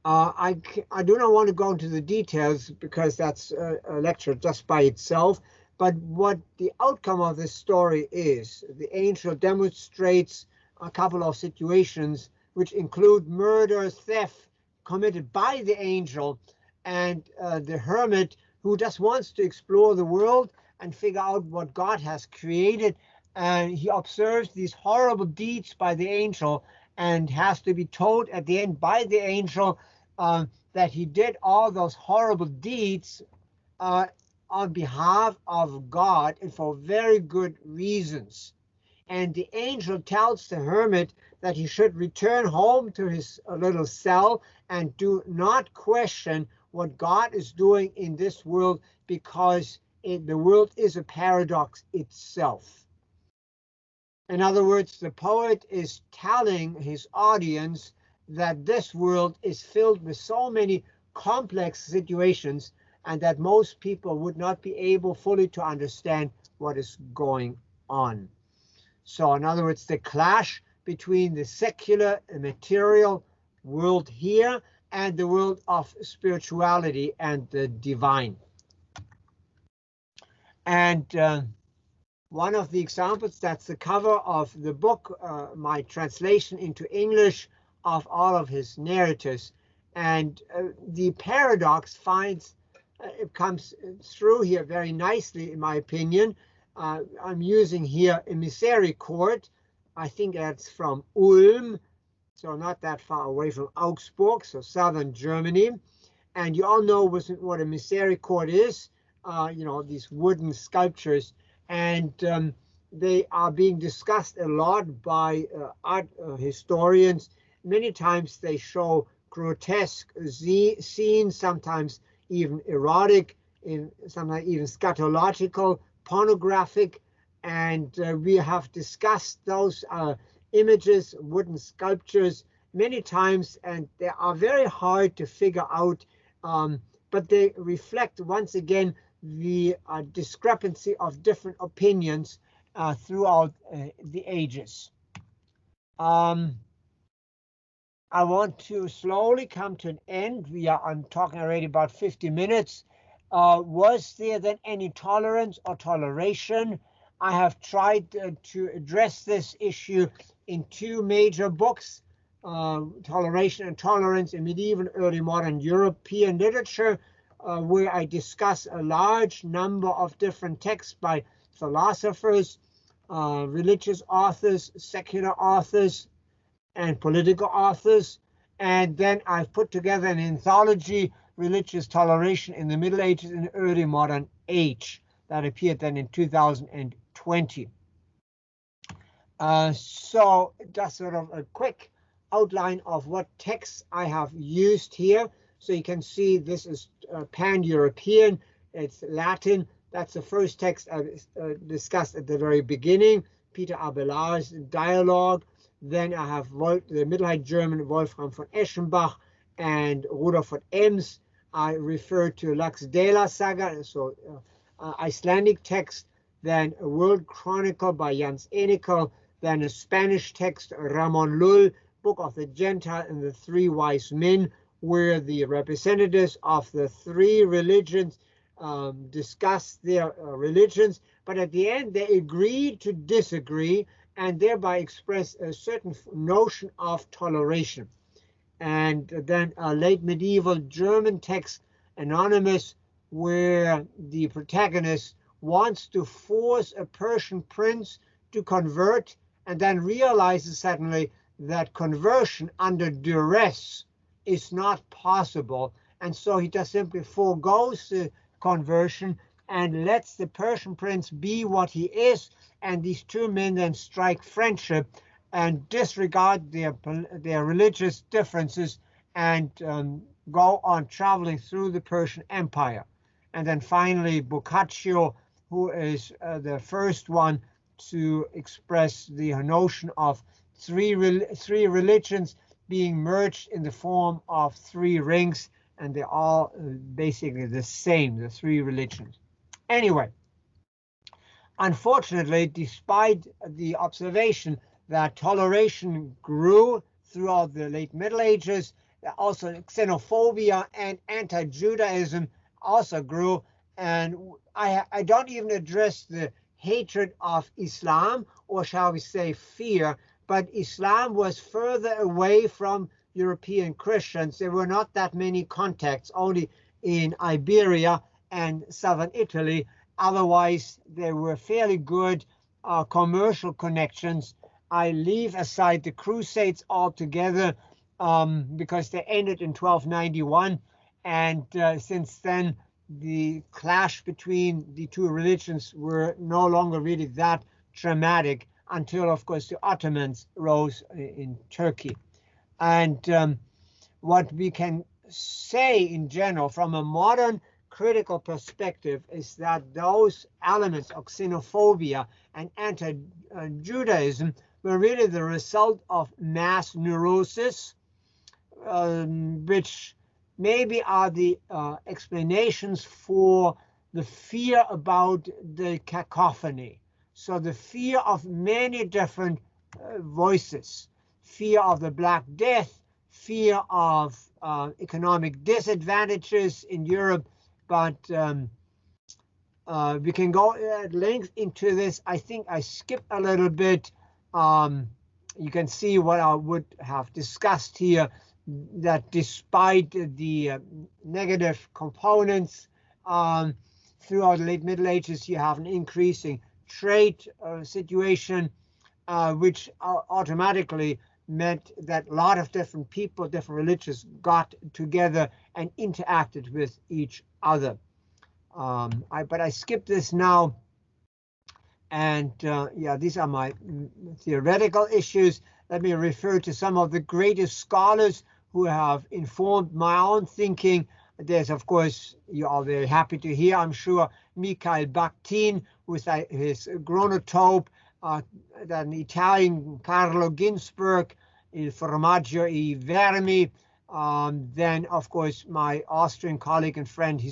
I do not want to go into the details because that's a lecture just by itself, but what the outcome of this story is, the angel demonstrates a couple of situations which include murder, theft committed by the angel, and the hermit, who just wants to explore the world and figure out what God has created. And he observes these horrible deeds by the angel and has to be told at the end by the angel that he did all those horrible deeds on behalf of God and for very good reasons. And the angel tells the hermit that he should return home to his little cell and do not question what God is doing in this world, because the world is a paradox itself. In other words, the poet is telling his audience that this world is filled with so many complex situations and that most people would not be able fully to understand what is going on. So in other words, the clash between the secular and material world here and the world of spirituality and the divine. And one of the examples, that's the cover of the book, my translation into English of all of his narratives. And the paradox it comes through here very nicely, in my opinion. I'm using here emissary court. I think that's from Ulm, so not that far away from Augsburg, so southern Germany. And you all know what a emissary court is, these wooden sculptures. And they are being discussed a lot by art historians. Many times they show grotesque scenes, sometimes even erotic, sometimes even scatological, pornographic. And we have discussed those images, wooden sculptures, many times, and they are very hard to figure out, but they reflect, once again, the discrepancy of different opinions throughout the ages. I want to slowly come to an end. I'm talking already about 50 minutes. Was there then any tolerance or toleration? I have tried to address this issue in two major books, Toleration and Tolerance in Medieval and Early Modern European Literature, where I discuss a large number of different texts by philosophers, religious authors, secular authors, and political authors. And then I've put together an anthology, Religious Toleration in the Middle Ages and Early Modern Age, that appeared then in 2020. So just sort of a quick outline of what texts I have used here. So you can see this is pan-European, it's Latin. That's the first text I discussed at the very beginning, Peter Abelard's dialogue. Then I have the Middle High German Wolfram von Eschenbach and Rudolf von Ems. I refer to Laxdela Saga, so Icelandic text, then a World Chronicle by Jans Enekel, then a Spanish text, Ramon Lull, Book of the Gentile and the Three Wise Men, where the representatives of the three religions discuss their religions, but at the end they agree to disagree and thereby express a certain notion of toleration. And then a late medieval German text, Anonymous, where the protagonist wants to force a Persian prince to convert and then realizes suddenly that conversion under duress is not possible. And so he just simply forgoes the conversion and lets the Persian prince be what he is. And these two men then strike friendship and disregard their religious differences and go on traveling through the Persian Empire. And then finally, Boccaccio, who is the first one to express the notion of three religions being merged in the form of three rings, and they're all basically the same, the three religions. Anyway, unfortunately, despite the observation that toleration grew throughout the late Middle Ages, also xenophobia and anti-Judaism also grew, and I don't even address the hatred of Islam, or shall we say fear, but Islam was further away from European Christians. There were not that many contacts, only in Iberia and southern Italy. Otherwise, there were fairly good commercial connections. I leave aside the Crusades altogether because they ended in 1291, and since then the clash between the two religions were no longer really that dramatic until, of course, the Ottomans rose in Turkey. And what we can say in general from a modern critical perspective is that those elements of xenophobia and anti-Judaism were really the result of mass neurosis, which maybe are the explanations for the fear about the cacophony. So the fear of many different voices, fear of the Black Death, fear of economic disadvantages in Europe, but we can go at length into this. I think I skipped a little bit. You can see what I would have discussed here, that despite the negative components throughout the late Middle Ages, you have an increasing trade situation, which automatically meant that a lot of different people, different religions got together and interacted with each other. But I skipped this now. And yeah, these are my theoretical issues. Let me refer to some of the greatest scholars who have informed my own thinking. There's, of course, you are very happy to hear, I'm sure, Mikhail Bakhtin with his Chronotope, then Italian Carlo Ginzburg, Il Formaggio e Vermi, then, of course, my Austrian colleague and friend,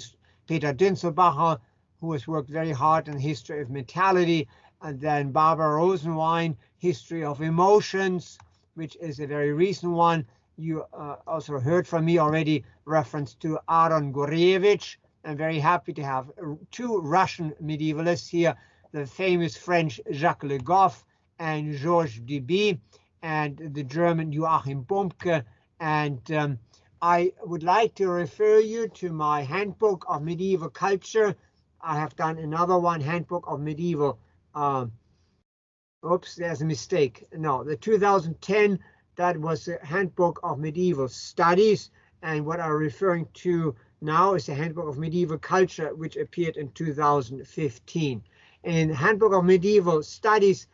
Peter Dinselbacher, who has worked very hard on history of mentality, and then Barbara Rosenwein, History of Emotions, which is a very recent one. You also heard from me already reference to Aaron Gurevich. I'm very happy to have two Russian medievalists here, the famous French Jacques Le Goff and Georges Duby, and the German Joachim Bomke. And I would like to refer you to my Handbook of Medieval Culture. I have done another one, Handbook of Medieval. Oops, there's a mistake. No, the 2010, that was the Handbook of Medieval Studies. And what I'm referring to now is the Handbook of Medieval Culture, which appeared in 2015. In Handbook of Medieval Studies,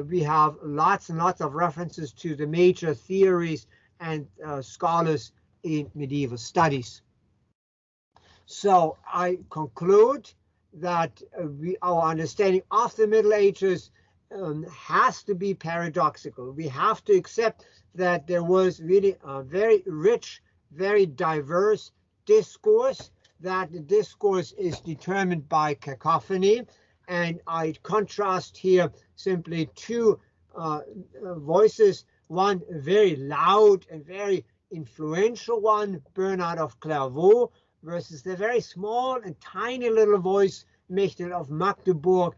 we have lots and lots of references to the major theories and scholars in medieval studies. So I conclude that our understanding of the Middle Ages has to be paradoxical. We have to accept that there was really a very rich, very diverse discourse, that the discourse is determined by cacophony. And I contrast here simply two voices, one very loud and very influential one, Bernard of Clairvaux, versus the very small and tiny little voice, Mechtel of Magdeburg,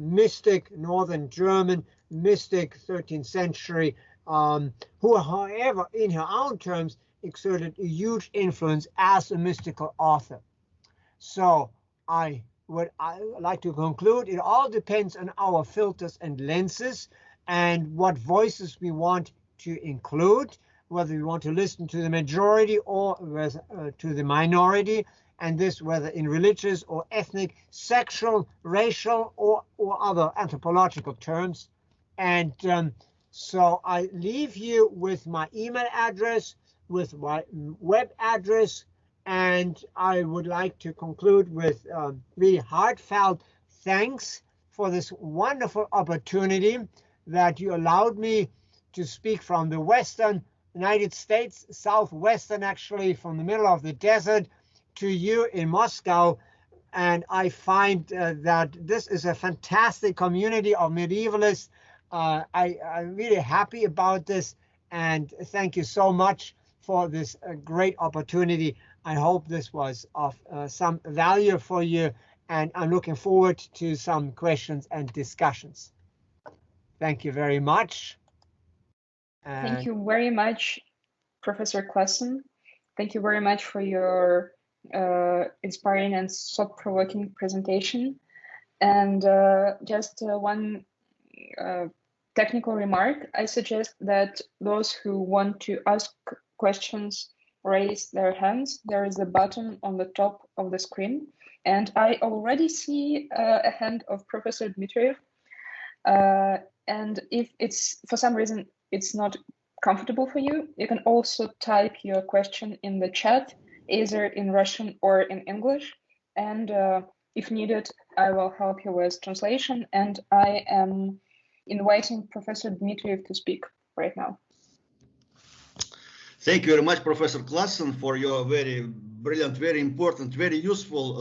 mystic, northern German, mystic, 13th century, who, however, in her own terms, exerted a huge influence as a mystical author. So I would like to conclude, it all depends on our filters and lenses and what voices we want to include, whether we want to listen to the majority or to the minority, and this whether in religious or ethnic, sexual, racial, or other anthropological terms. And so I leave you with my email address, with my web address, and I would like to conclude with really heartfelt thanks for this wonderful opportunity that you allowed me to speak from the Western United States, Southwestern actually, from the middle of the desert to you in Moscow. And I find that this is a fantastic community of medievalists. I'm really happy about this, and thank you so much for this great opportunity. I hope this was of some value for you, and I'm looking forward to some questions and discussions. Thank you very much. Thank you very much, Professor Klassen. Thank you very much for your inspiring and thought-provoking presentation. And just one technical remark, I suggest that those who want to ask questions raise their hands. There is a button on the top of the screen. And I already see a hand of Professor Dmitriev. And if it's, for some reason, it's not comfortable for you, you can also type your question in the chat, either in Russian or in English. And if needed, I will help you with translation. And I am inviting Professor Dmitriev to speak right now. Thank you very much, Professor Klassen, for your very brilliant, very important, very useful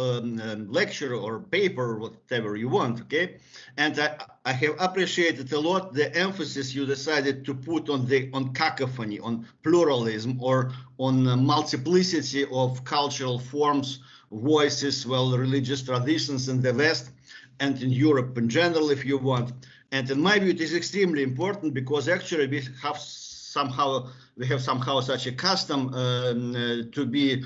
lecture or paper, whatever you want, okay? And I have appreciated a lot the emphasis you decided to put on cacophony, on pluralism, or on multiplicity of cultural forms, voices, well, religious traditions in the West and in Europe in general, if you want. And in my view, it is extremely important because actually we have somehow such a custom to be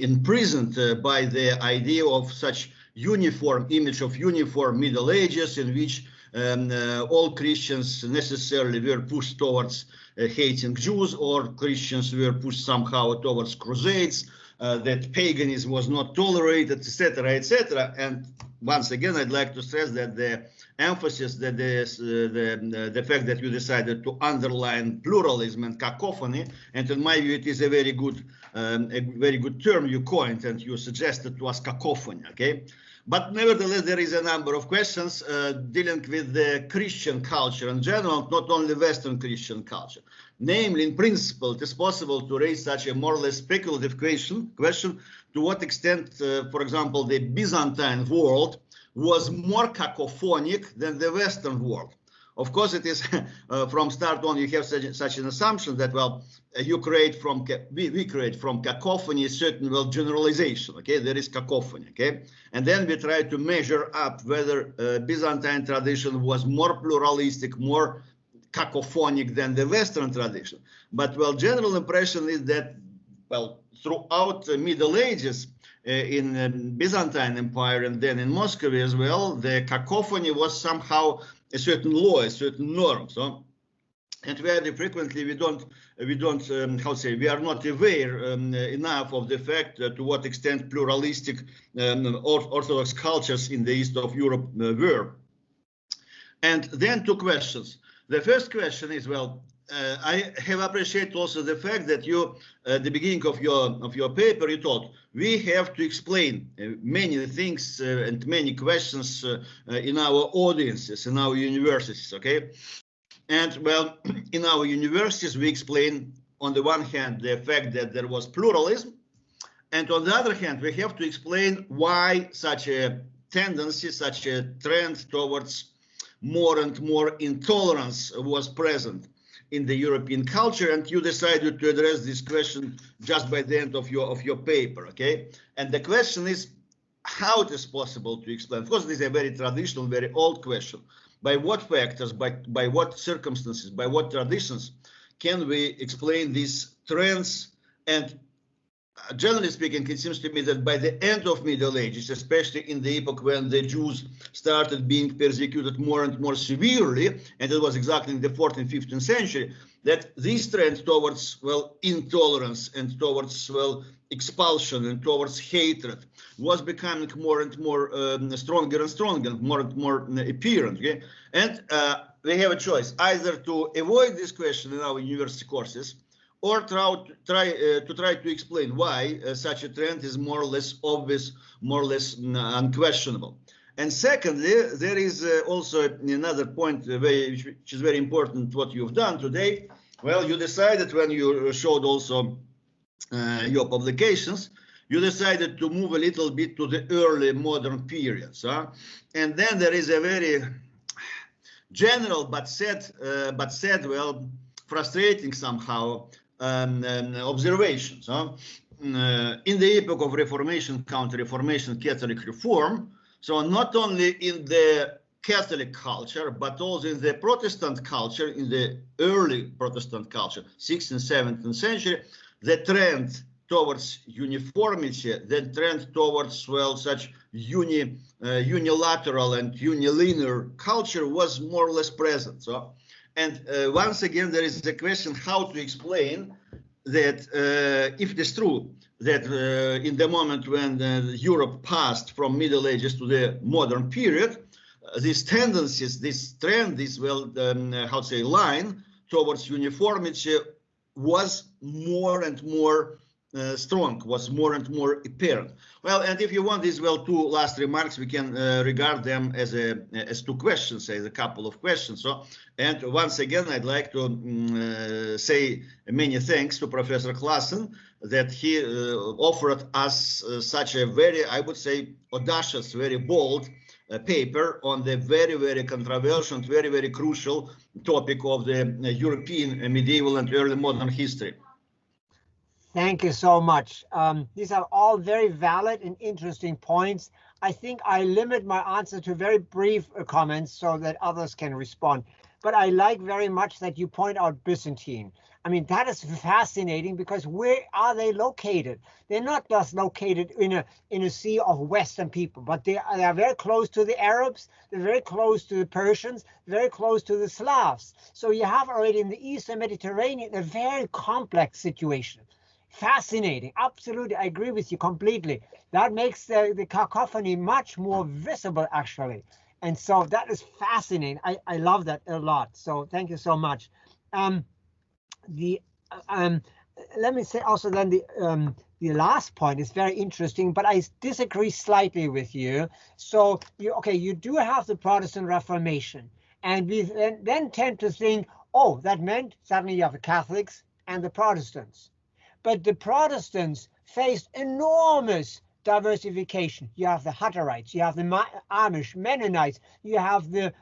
imprisoned by the idea of such uniform image of uniform Middle Ages, in which all Christians necessarily were pushed towards hating Jews, or Christians were pushed somehow towards crusades, that paganism was not tolerated, etc., etc. And once again, I'd like to stress that the emphasis, that the fact that you decided to underline pluralism and cacophony, and in my view, it is a very good term you coined, and you suggested to us cacophony, okay? But nevertheless, there is a number of questions dealing with the Christian culture in general, not only Western Christian culture. Namely, in principle, it is possible to raise such a more or less speculative question to what extent, for example, the Byzantine world was more cacophonic than the Western world. Of course, it is from start on you have such an assumption that, well, we create from cacophony a certain, well, generalization, okay? There is cacophony, okay? And then we try to measure up whether Byzantine tradition was more pluralistic, more cacophonic than the Western tradition. But, well, general impression is that, well, throughout the Middle Ages, in Byzantine Empire and then in Moscow as well, the cacophony was somehow a certain law, a certain norm. So, and very frequently we are not aware enough of the fact to what extent pluralistic Orthodox cultures in the east of Europe were. And then two questions. The first question is, well, I have appreciated also the fact that you, at the beginning of your paper, you told we have to explain many things and many questions in our audiences, in our universities, okay? And, well, in our universities, we explain, on the one hand, the fact that there was pluralism, and on the other hand, we have to explain why such a tendency, such a trend towards more and more intolerance was present in the European culture, and you decided to address this question just by the end of your paper, okay? And the question is how it is possible to explain. Of course, this is a very traditional, very old question. By what factors, by what circumstances, by what traditions can we explain these trends? And generally speaking, it seems to me that by the end of Middle Ages, especially in the epoch when the Jews started being persecuted more and more severely, and it was exactly in the 4th and 15th century, that this trend towards, well, intolerance and towards, well, expulsion and towards hatred was becoming more and more stronger and stronger, more and more apparent. Okay? And we have a choice, either to avoid this question in our university courses, or try to explain why such a trend is more or less obvious, more or less unquestionable. And secondly, there is also another point which is very important, what you've done today. Well, you decided, when you showed also your publications, you decided to move a little bit to the early modern periods. And then there is a very general but sad, well, frustrating somehow observations. In the epoch of Reformation, Counter-Reformation, Catholic Reform, so not only in the Catholic culture, but also in the Protestant culture, in the early Protestant culture, 16th, 17th century, the trend towards uniformity, the trend towards, well, such unilateral and unilinear culture was more or less present. So, and once again, there is the question how to explain that if it is true that in the moment when Europe passed from Middle Ages to the modern period, these tendencies, this trend, this, well, how to say, line towards uniformity was more and more strong, was more and more apparent. Well, and if you want these, well, two last remarks, we can regard them as two questions, as a couple of questions. So, and once again, I'd like to say many thanks to Professor Klassen that he offered us such a very, I would say, audacious, very bold paper on the very, very controversial, very, very crucial topic of the European medieval and early modern history. Thank you so much. These are all very valid and interesting points. I think I limit my answer to very brief comments so that others can respond. But I like very much that you point out Byzantine. I mean, that is fascinating because where are they located? They're not just located in a sea of Western people, but they are very close to the Arabs, they're very close to the Persians, very close to the Slavs. So you have already in the Eastern Mediterranean a very complex situation. Fascinating. Absolutely. I agree with you completely. That makes the cacophony much more visible, actually. And so that is fascinating. I love that a lot. So thank you so much. Let me say also then the last point is very interesting, but I disagree slightly with you. So you do have the Protestant Reformation, and we then tend to think, oh, that meant suddenly you have the Catholics and the Protestants. But the Protestants faced enormous diversification. You have the Hutterites, you have the Amish, Mennonites, you have the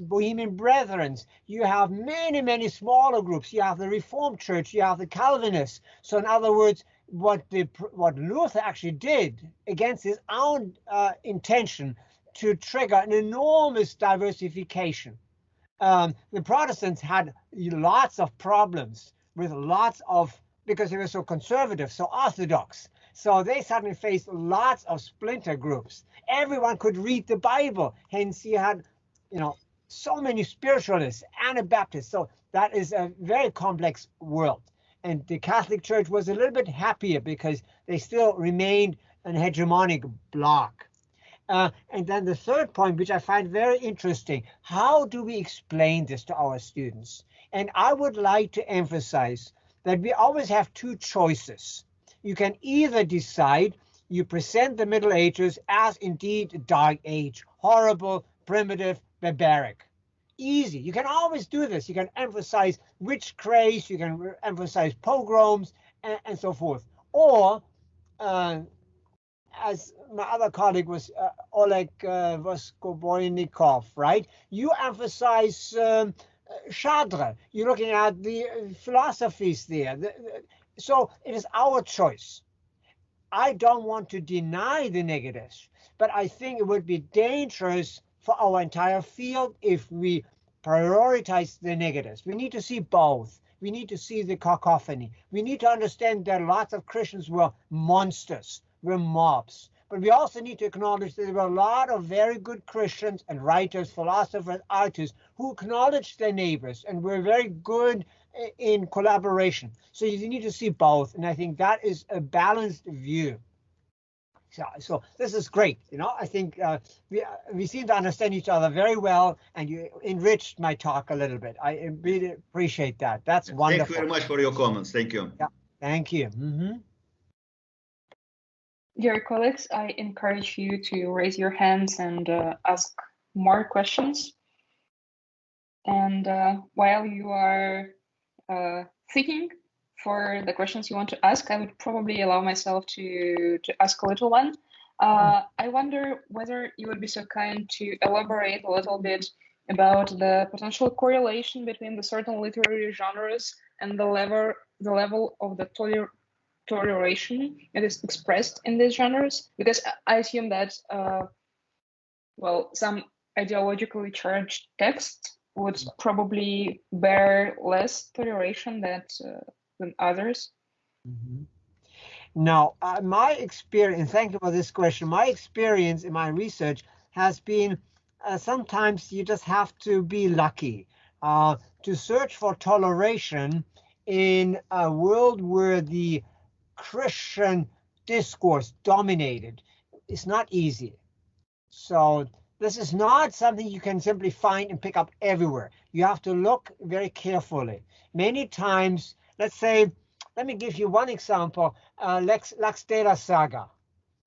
Bohemian Brethren, you have many, many smaller groups, you have the Reformed Church, you have the Calvinists. So in other words, what Luther actually did against his own intention to trigger an enormous diversification. The Protestants had lots of problems with because they were so conservative, so orthodox. So they suddenly faced lots of splinter groups. Everyone could read the Bible. Hence you had, so many spiritualists, Anabaptists. So that is a very complex world. And the Catholic Church was a little bit happier because they still remained an hegemonic bloc. And then the third point, which I find very interesting, how do we explain this to our students? And I would like to emphasize that we always have two choices. You can either decide you present the Middle Ages as indeed a dark age, horrible, primitive, barbaric. Easy. You can always do this. You can emphasize witch craze, you can emphasize pogroms, and so forth. Or, as my other colleague was Oleg Voskoboynikov, right? You emphasize Chartres. You're looking at the philosophies there. So it is our choice. I don't want to deny the negatives, but I think it would be dangerous for our entire field if we prioritize the negatives. We need to see both. We need to see the cacophony. We need to understand that lots of Christians were monsters, were mobs. But we also need to acknowledge that there were a lot of very good Christians and writers, philosophers, artists who acknowledged their neighbors and were very good in collaboration. So you need to see both. And I think that is a balanced view. So this is great. I think we seem to understand each other very well, and you enriched my talk a little bit. I really appreciate that. That's wonderful. Thank you very much for your comments. Thank you. Yeah, thank you. Mm-hmm. Dear colleagues, I encourage you to raise your hands and ask more questions. And while you are thinking for the questions you want to ask, I would probably allow myself to ask a little one. I wonder whether you would be so kind to elaborate a little bit about the potential correlation between the certain literary genres and the level of the toleration that is expressed in these genres, because I assume that some ideologically charged texts would probably bear less toleration than others. Mm-hmm. Now, my experience, thank you for this question, my experience in my research has been sometimes you just have to be lucky to search for toleration in a world where the Christian discourse dominated. It's not easy. So this is not something you can simply find and pick up everywhere. You have to look very carefully. Many times, let's say Let me give you one example, Laxdela Saga.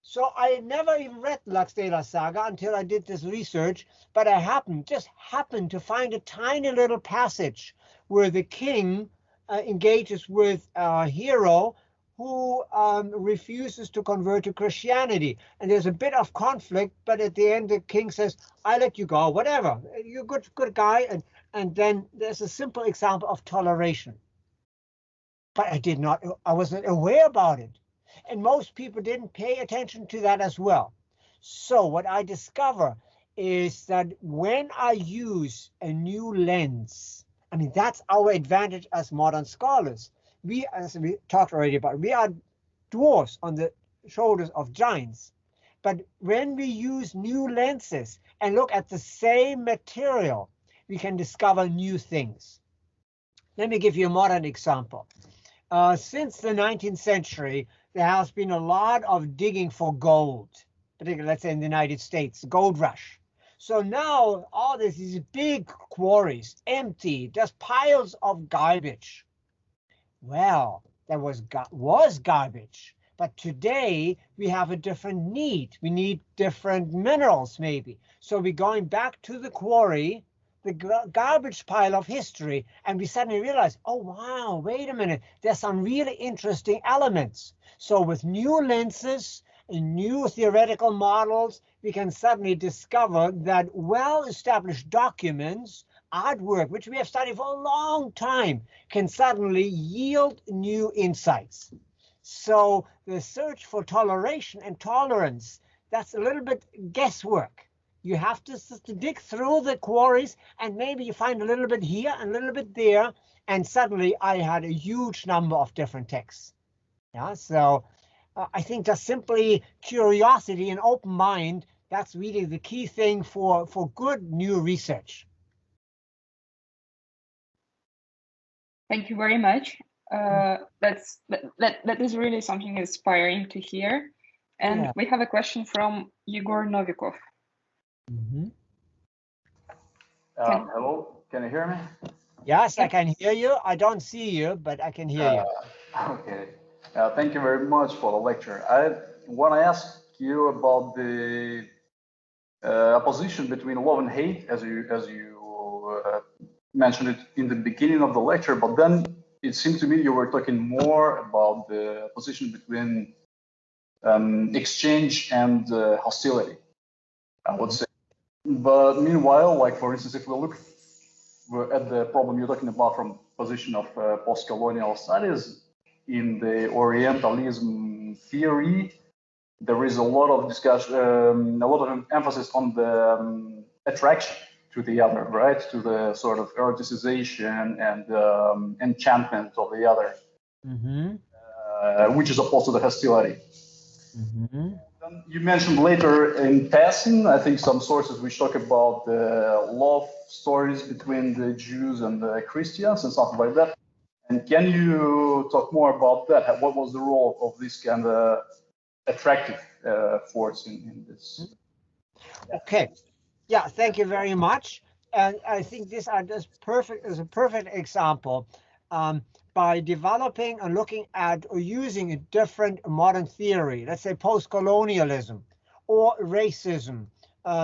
So I never even read Laxdela Saga until I did this research, but I just happened to find a tiny little passage where the king engages with a hero who refuses to convert to Christianity. And there's a bit of conflict, but at the end the king says, I let you go, whatever, you're a good guy. And then there's a simple example of toleration. But I wasn't aware about it. And most people didn't pay attention to that as well. So what I discover is that when I use a new lens, I mean, that's our advantage as modern scholars. We, as we talked already about, we are dwarfs on the shoulders of giants. But when we use new lenses and look at the same material, we can discover new things. Let me give you a modern example. Since the 19th century, there has been a lot of digging for gold, particularly, let's say, in the United States, the gold rush. So now all these big quarries, empty, just piles of garbage. Well, there was garbage, but today we have a different need. We need different minerals, maybe. So we're going back to the quarry, the garbage pile of history, and we suddenly realize, oh, wow, wait a minute, there's some really interesting elements. So with new lenses and new theoretical models, we can suddenly discover that well-established documents, artwork, which we have studied for a long time, can suddenly yield new insights. So the search for toleration and tolerance, that's a little bit guesswork. You have to dig through the quarries, and maybe you find a little bit here and a little bit there, and suddenly I had a huge number of different texts. Yeah, so I think just simply curiosity and open mind, that's really the key thing for good new research. Thank you very much. That is really something inspiring to hear. And Yeah. we have a question from Yegor Novikov. Mm-hmm. Hello, can you hear me? Yes, I can hear you. I don't see you, but I can hear you. Okay. Thank you very much for the lecture. I want to ask you about the opposition between love and hate, as you mentioned it in the beginning of the lecture, but then it seemed to me you were talking more about the opposition between exchange and hostility, I would say. But meanwhile, like for instance, if we look at the problem you're talking about from position of post-colonial studies in the Orientalism theory, there is a lot of discussion, a lot of emphasis on the attraction to the other, right? To the sort of eroticization and enchantment of the other, which is opposed to the hostility. You mentioned later in passing, I think, some sources which talk about the love stories between the Jews and the Christians and something like that. And can you talk more about that? What was the role of this kind of attractive force in this? Okay. Yeah, thank you very much. And I think this is a perfect example. By developing and looking at or using a different modern theory, let's say post-colonialism or racism,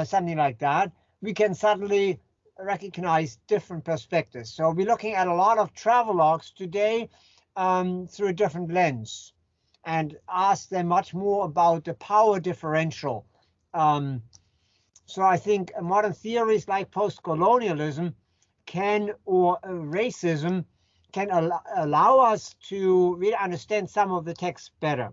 something like that, we can suddenly recognize different perspectives. So we're looking at a lot of travelogues today through a different lens and ask them much more about the power differential. So I think modern theories like post-colonialism or racism can allow us to really understand some of the text better.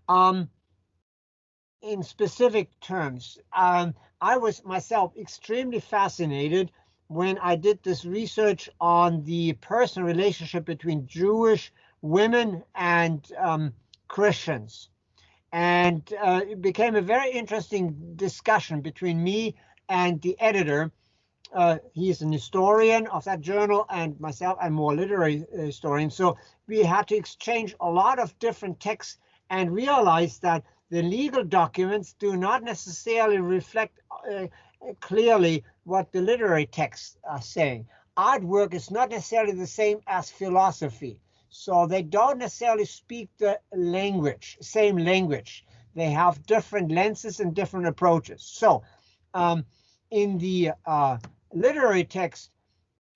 In specific terms, I was myself extremely fascinated when I did this research on the personal relationship between Jewish women and Christians. And it became a very interesting discussion between me and the editor. He's an historian of that journal, and myself, I'm more literary historian. So we had to exchange a lot of different texts and realize that the legal documents do not necessarily reflect clearly what the literary texts are saying. Artwork is not necessarily the same as philosophy. So they don't necessarily speak the same language. They have different lenses and different approaches. So in the literary text,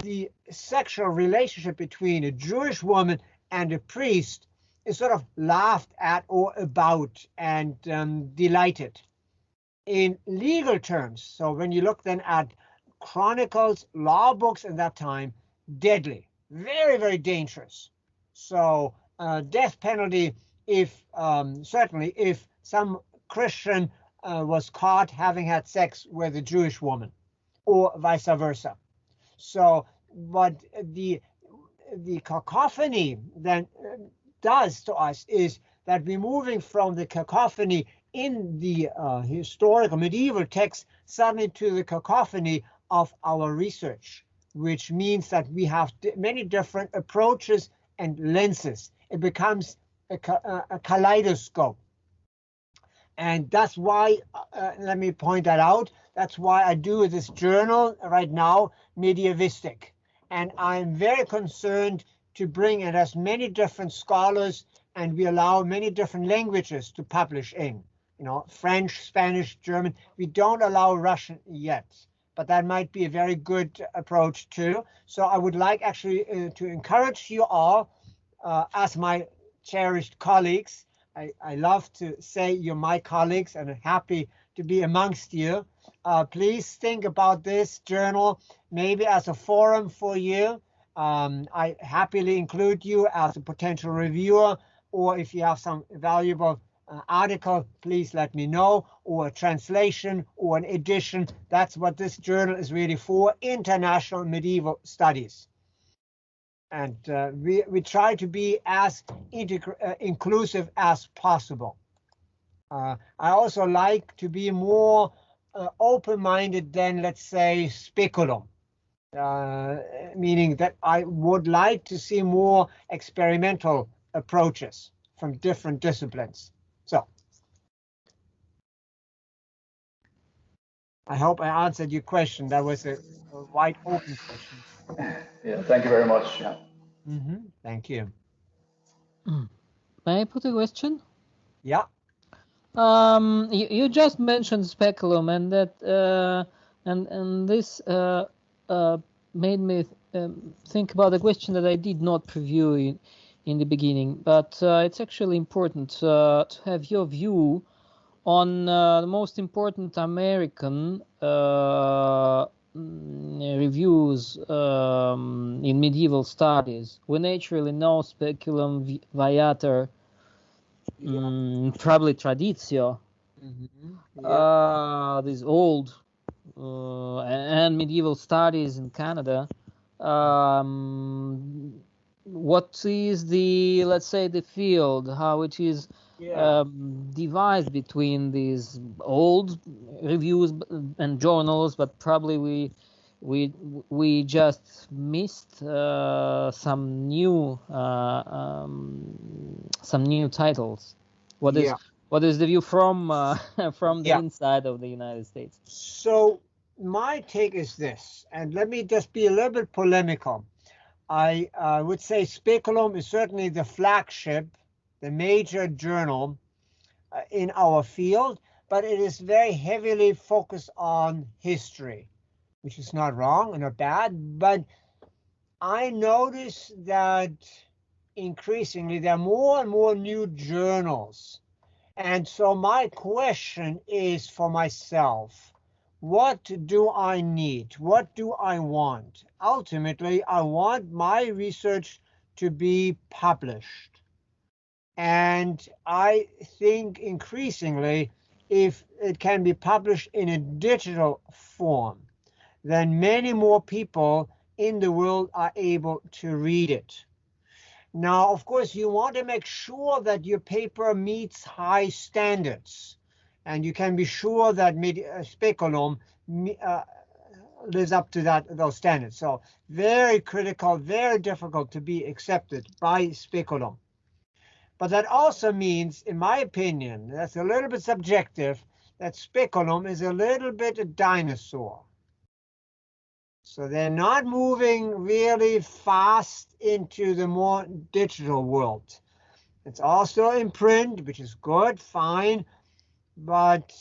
the sexual relationship between a Jewish woman and a priest is sort of laughed at or about and delighted. In legal terms, so when you look then at chronicles, law books in that time, deadly, very, very dangerous. So death penalty if certainly if some Christian was caught having had sex with a Jewish woman, or vice versa. So what the cacophony then does to us is that we're moving from the cacophony in the historical medieval text suddenly to the cacophony of our research, which means that we have many different approaches and lenses. It becomes a kaleidoscope. And that's why, let me point that out, that's why I do this journal right now, Medievistic. And I'm very concerned to bring in as many different scholars, and we allow many different languages to publish in, French, Spanish, German. We don't allow Russian yet, but that might be a very good approach too. So I would like actually to encourage you all, as my cherished colleagues. I love to say you're my colleagues and I'm happy to be amongst you. Please think about this journal maybe as a forum for you. I happily include you as a potential reviewer, or if you have some valuable article, please let me know, or a translation or an edition. That's what this journal is really for, international medieval studies. And we try to be as inclusive as possible. I also like to be more open-minded than, let's say, speculum, meaning that I would like to see more experimental approaches from different disciplines. So I hope I answered your question. That was a wide open question. Yeah, thank you very much. Yeah. Thank you. May I put a question? Yeah. You just mentioned speculum, and that and this made me think about a question that I did not preview in the beginning, but it's actually important to have your view on the most important American reviews in medieval studies. We naturally know Speculum Viator, probably Traditio, these old and medieval studies in Canada. What is the, let's say, the field, how it is divided between these old reviews and journals, but probably we just missed some new titles. What is the view from the inside of the United States? So my take is this, and let me just be a little bit polemical. I would say Speculum is certainly the flagship, the major journal in our field, but it is very heavily focused on history, which is not wrong and not bad. But I notice that increasingly there are more and more new journals. And so my question is for myself, what do I need? What do I want? Ultimately, I want my research to be published. And I think increasingly, if it can be published in a digital form, then many more people in the world are able to read it. Now, of course, you want to make sure that your paper meets high standards, and you can be sure that Speculum lives up to those standards. So very critical, very difficult to be accepted by Speculum. But that also means, in my opinion, that's a little bit subjective, that Speculum is a little bit a dinosaur. So they're not moving really fast into the more digital world. It's also in print, which is good, fine, but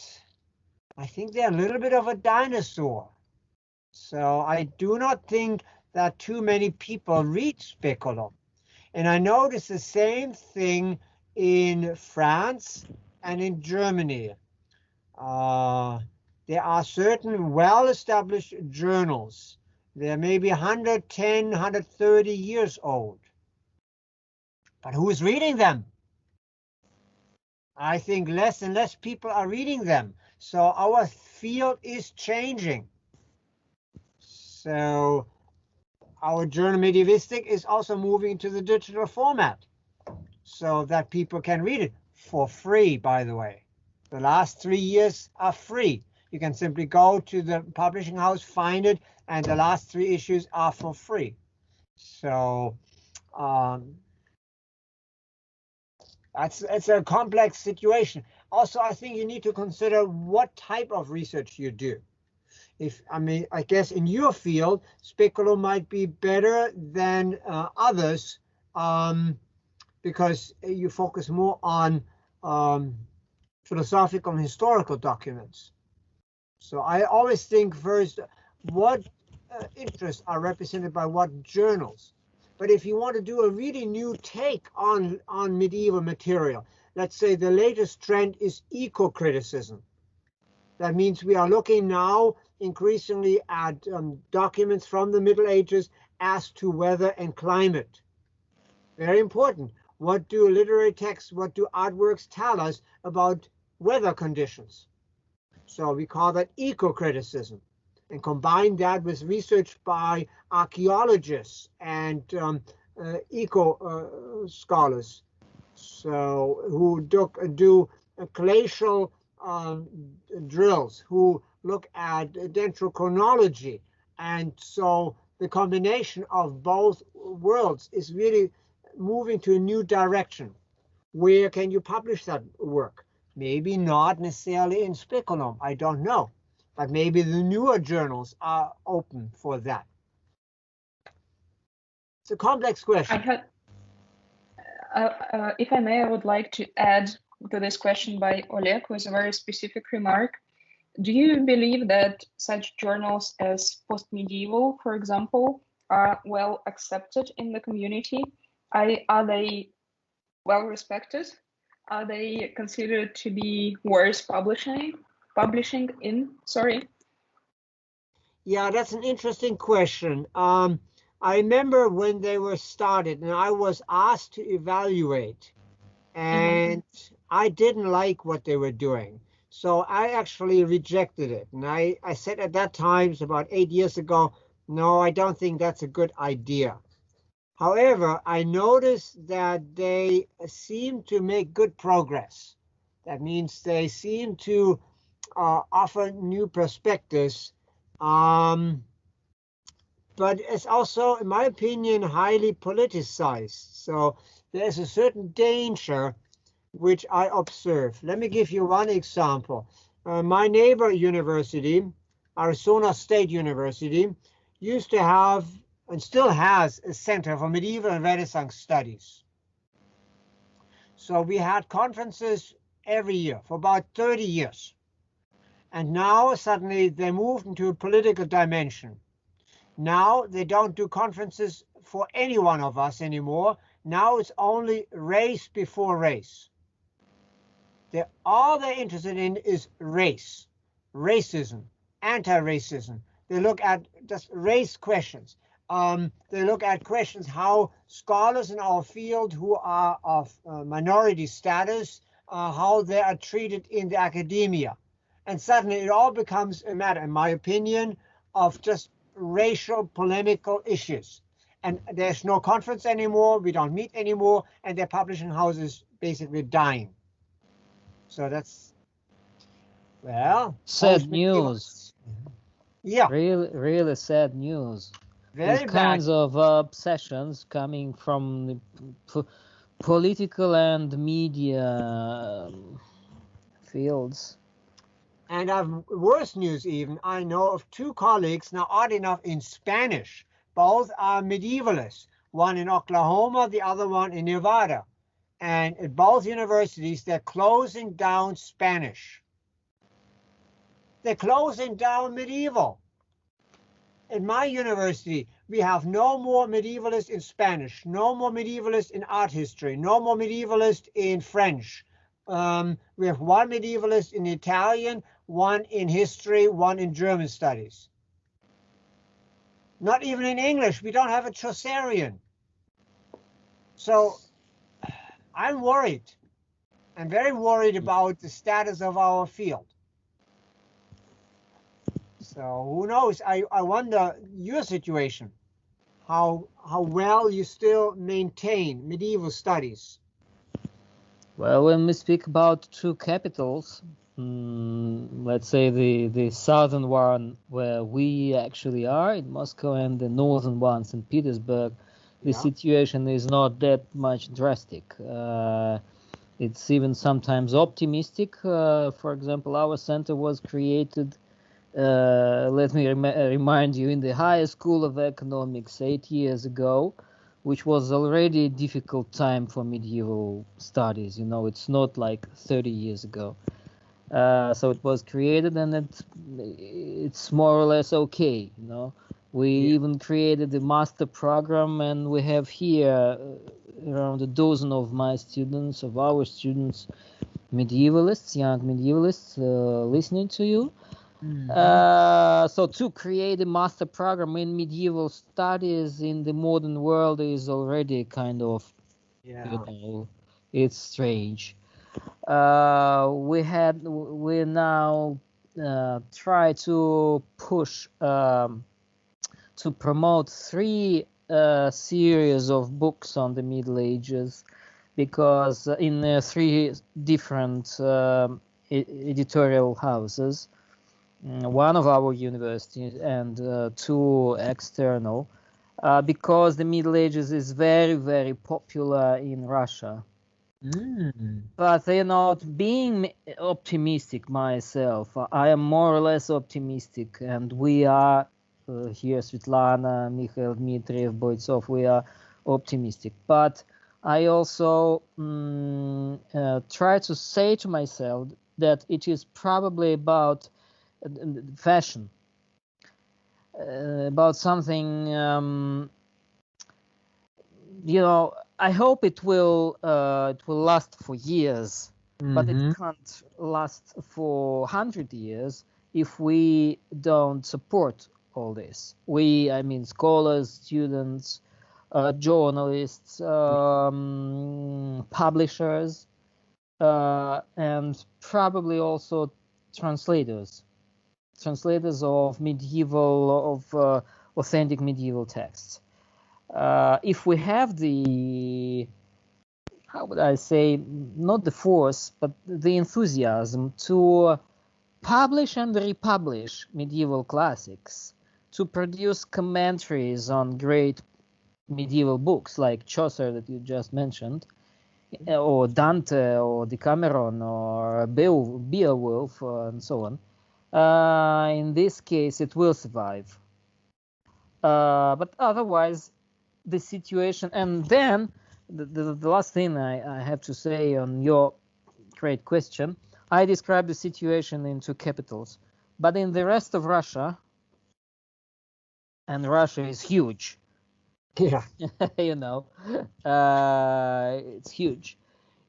I think they're a little bit of a dinosaur. So I do not think that too many people read Speculum. And I notice the same thing in France and in Germany. There are certain well-established journals. They're maybe 110, 130 years old. But who's reading them? I think less and less people are reading them. So our field is changing. So our journal Medievistic is also moving to the digital format so that people can read it for free, by the way. The last 3 years are free. You can simply go to the publishing house, find it, and the last 3 issues are for free. So it's a complex situation. Also, I think you need to consider what type of research you do. I guess in your field, Speculum might be better than others because you focus more on philosophical and historical documents. So I always think first, what interests are represented by what journals? But if you want to do a really new take on medieval material, let's say the latest trend is eco-criticism. That means we are looking now increasingly at documents from the Middle Ages as to weather and climate. Very important. What do literary texts, what do artworks tell us about weather conditions? So we call that eco-criticism, and combine that with research by archaeologists and eco scholars, so who do glacial drills, who look at dendrochronology. And so the combination of both worlds is really moving to a new direction. Where can you publish that work? Maybe not necessarily in Speculum, I don't know. But maybe the newer journals are open for that. It's a complex question. If I may, I would like to add to this question by Oleg with a very specific remark. Do you believe that such journals as Post-Medieval, for example, are well accepted in the community? Are they well respected? Are they considered to be worth publishing in? Sorry. Yeah, that's an interesting question. I remember when they were started and I was asked to evaluate, and I didn't like what they were doing. So I actually rejected it. And I said at that time, about 8 years ago, no, I don't think that's a good idea. However, I noticed that they seem to make good progress. That means they seem to offer new perspectives. But it's also, in my opinion, highly politicized. So there's a certain danger which I observe. Let me give you one example. My neighbor university, Arizona State University, used to have and still has a Center for Medieval and Renaissance Studies. So we had conferences every year for about 30 years. And now suddenly they moved into a political dimension. Now they don't do conferences for any one of us anymore. Now it's only race before race. All they're interested in is race, racism, anti-racism. They look at just race questions. They look at questions how scholars in our field who are of minority status, how they are treated in the academia. And suddenly it all becomes a matter, in my opinion, of just racial polemical issues. And there's no conference anymore, we don't meet anymore, and their publishing house is basically dying. So that's, well, sad news. Yeah, really sad news. Very These kinds of obsessions coming from the political and media fields. And I've worse news even. I know of 2 colleagues, now odd enough, in Spanish. Both are medievalists. One in Oklahoma, the other one in Nevada. And at both universities, they're closing down Spanish. They're closing down medieval. At my university, we have no more medievalists in Spanish, no more medievalists in art history, no more medievalists in French. We have 1 medievalist in Italian, 1 in history, 1 in German studies. Not even in English. We don't have a Chaucerian. So I'm worried. I'm very worried about the status of our field. So who knows? I wonder your situation, how well you still maintain medieval studies. Well, when we speak about 2 capitals, let's say the southern one where we actually are in Moscow, and the northern one, St. Petersburg, the situation is not that much drastic. It's even sometimes optimistic. For example, our center was created, let me remind you, in the Higher School of Economics 8 years ago, which was already a difficult time for medieval studies. You know, it's not like 30 years ago. So it was created, and it's more or less okay. You know, we even created a master program, and we have here around a dozen of my students, of our students, medievalists, young medievalists, listening to you. So to create a master program in medieval studies in the modern world is already kind of, you know, it's strange. We now try to push to promote 3 series of books on the Middle Ages, because in 3 different editorial houses, one of our universities and 2 external, because the Middle Ages is very, very popular in Russia. But you know, being optimistic myself, I am more or less optimistic, and we are here, Svetlana, Mikhail, Dmitriev, Boitsov, we are optimistic. But I also try to say to myself that it is probably about fashion, about something, you know, I hope it will last for years, but it can't last for 100 years if we don't support all this. I mean, scholars, students, journalists, publishers, and probably also translators of medieval, of authentic medieval texts. If we have the, how would I say, not the force, but the enthusiasm to publish and republish medieval classics, to produce commentaries on great medieval books like Chaucer that you just mentioned, or Dante, or Decameron, or Beowulf, and so on. In this case, it will survive. But otherwise, the situation, and then the last thing I have to say on your great question, I described the situation in 2 capitals, but in the rest of Russia, and Russia is huge, you know, it's huge.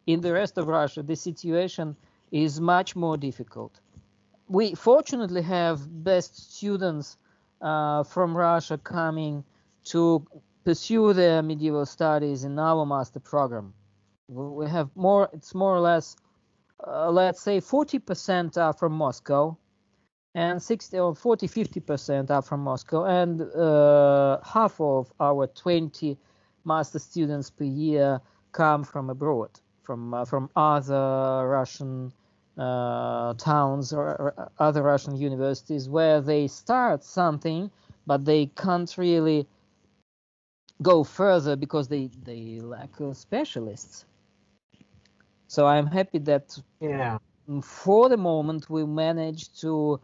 In the rest of Russia, the situation is much more difficult. We fortunately have best students from Russia coming to pursue their medieval studies in our master program. We have more, it's more or less, let's say 40% are from Moscow, and 50% are from Moscow, and half of our 20 master students per year come from abroad, from other Russian towns or other Russian universities, where they start something, but they can't really go further because they lack specialists. So I'm happy that for the moment, we managed to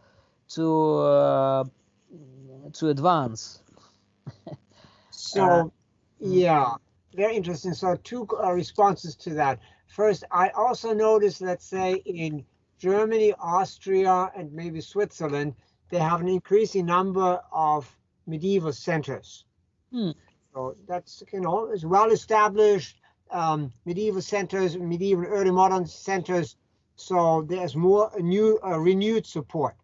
advance. So, yeah, very interesting. So two responses to that. First, I also noticed, let's say, in Germany, Austria, and maybe Switzerland, they have an increasing number of medieval centers. So that's, it's well established, medieval centers, medieval early modern centers. So there's more renewed support.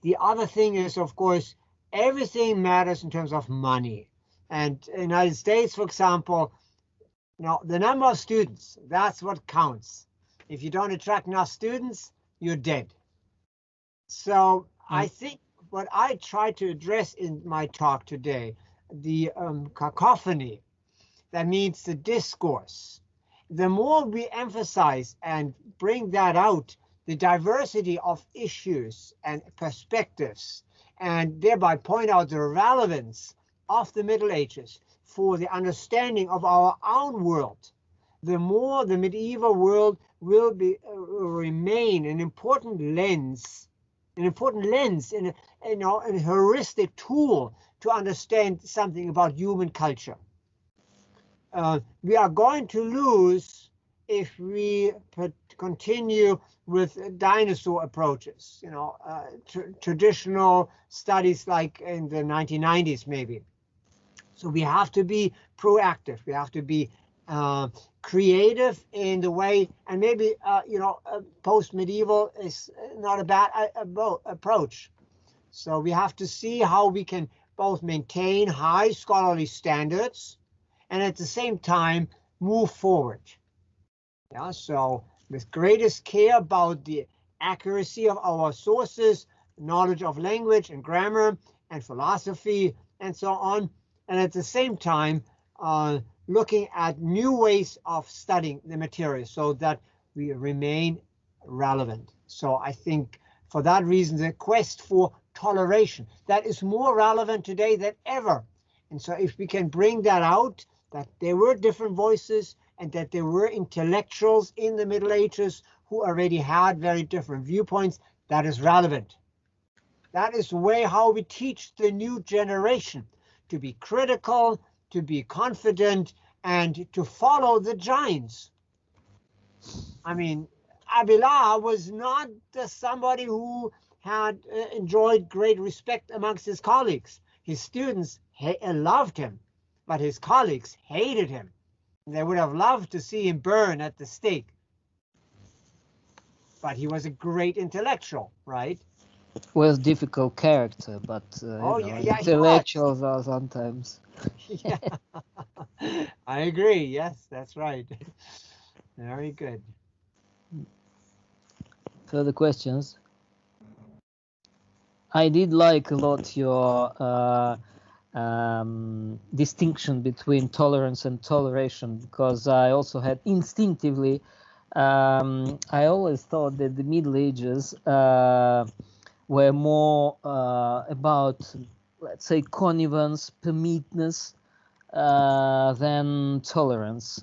The other thing is, of course, everything matters in terms of money. And in the United States, for example, the number of students, that's what counts. If you don't attract enough students, you're dead. So I think what I try to address in my talk today, the cacophony, that means the discourse. The more we emphasize and bring that out, the diversity of issues and perspectives, and thereby point out the relevance of the Middle Ages for the understanding of our own world, the more the medieval world will remain an important lens, and a heuristic tool to understand something about human culture. We are going to lose if we continue with dinosaur approaches, traditional studies like in the 1990s maybe. So we have to be proactive. We have to be creative in the way, and maybe post-medieval is not a bad approach. So we have to see how we can both maintain high scholarly standards and at the same time move forward. Yeah, so with greatest care about the accuracy of our sources, knowledge of language and grammar and philosophy and so on, and at the same time looking at new ways of studying the material so that we remain relevant. So I think for that reason, the quest for toleration, that is more relevant today than ever. And so if we can bring that out, that there were different voices and that there were intellectuals in the Middle Ages who already had very different viewpoints, that is relevant. That is the way how we teach the new generation to be critical, to be confident, and to follow the giants. I mean, Abelard was not somebody who had enjoyed great respect amongst his colleagues. His students loved him, but his colleagues hated him. They would have loved to see him burn at the stake. But he was a great intellectual, right? Was difficult character, but intellectuals are sometimes. Yeah, I agree. Yes, that's right. Very good. Further questions? I did like a lot your distinction between tolerance and toleration, because I also had instinctively, I always thought that the Middle Ages were more about, let's say, connivance, permitness, than tolerance.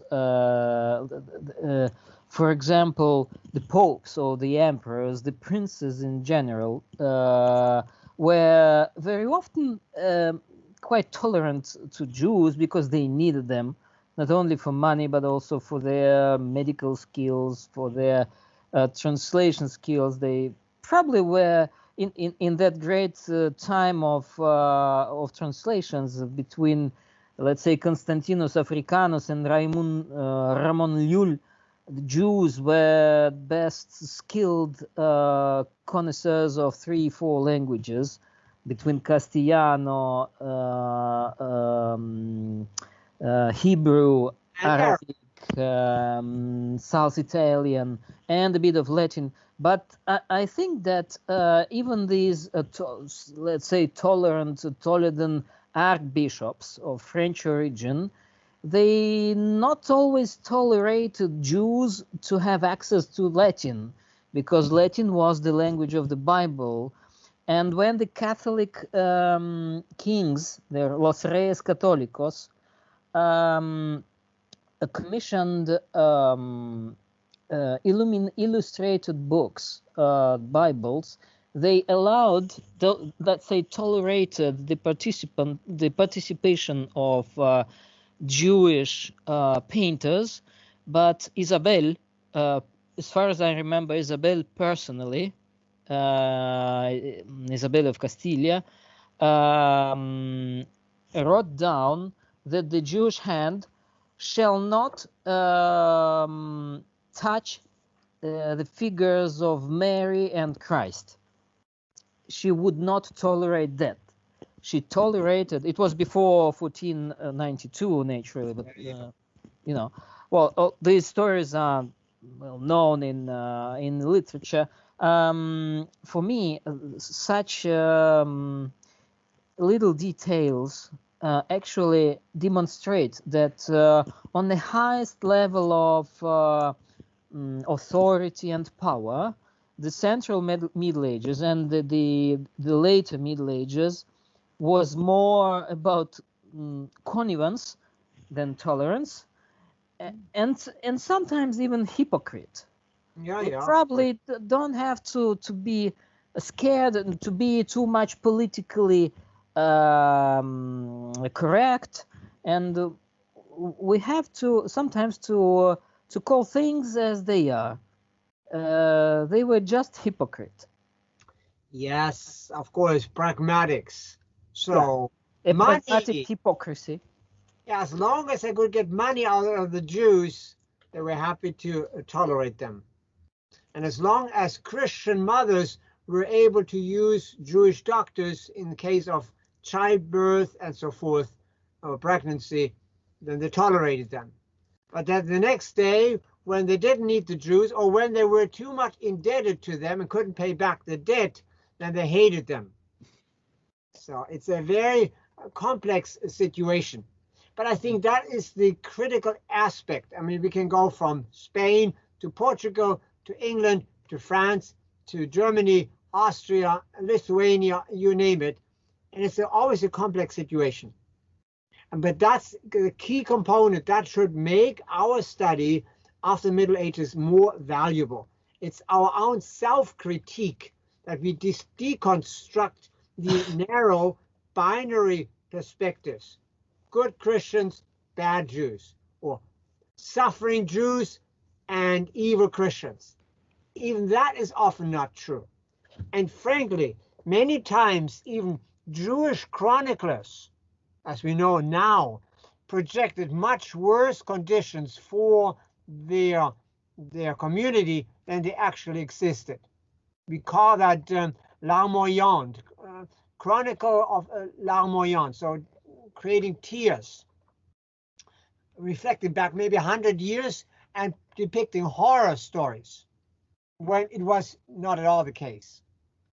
For example, the popes or the emperors, the princes in general, were very often quite tolerant to Jews because they needed them, not only for money, but also for their medical skills, for their translation skills. They probably were in that great time of translations between, let's say, Constantinos Africanus and Ramon Llull. The Jews were best skilled connoisseurs of 3-4 languages, between Castellano, Hebrew, Arabic, South Italian, and a bit of Latin. But I think that even these, let's say, Toledan archbishops of French origin, they not always tolerated Jews to have access to Latin, because Latin was the language of the Bible. And when the Catholic kings, the Los Reyes Católicos, commissioned illustrated books, Bibles, they allowed, let's say, tolerated the participation of Jewish painters, but Isabel, as far as I remember, Isabel personally, Isabel of Castilla, wrote down that the Jewish hand shall not touch the figures of Mary and Christ. She would not tolerate that. She tolerated, it was before 1492 naturally, but you know, well, these stories are well known in literature. For me, such little details actually demonstrate that on the highest level of authority and power, the Central Middle Ages and the later Middle Ages was more about connivance than tolerance, and sometimes even hypocrite. You probably don't have to be scared and to be too much politically correct, and we have to sometimes to call things as they are. They were just hypocrite. Yes, of course, pragmatics. So a pragmatic hypocrisy. Yeah, as long as they could get money out of the Jews, they were happy to tolerate them. And as long as Christian mothers were able to use Jewish doctors in the case of childbirth and so forth, or pregnancy, then they tolerated them. But then the next day, when they didn't need the Jews, or when they were too much indebted to them and couldn't pay back the debt, then they hated them. So it's a very complex situation. But I think that is the critical aspect. I mean, we can go from Spain to Portugal, to England, to France, to Germany, Austria, Lithuania, you name it. And it's always a complex situation. But that's the key component that should make our study of the Middle Ages more valuable. It's our own self-critique that we deconstruct the narrow binary perspectives. Good Christians, bad Jews, or suffering Jews and evil Christians. Even that is often not true. And frankly, many times even Jewish chroniclers, as we know now, projected much worse conditions for their community than they actually existed. We call that larmoyant, chronicle of larmoyant, so creating tears, reflecting back maybe 100 years and depicting horror stories when it was not at all the case.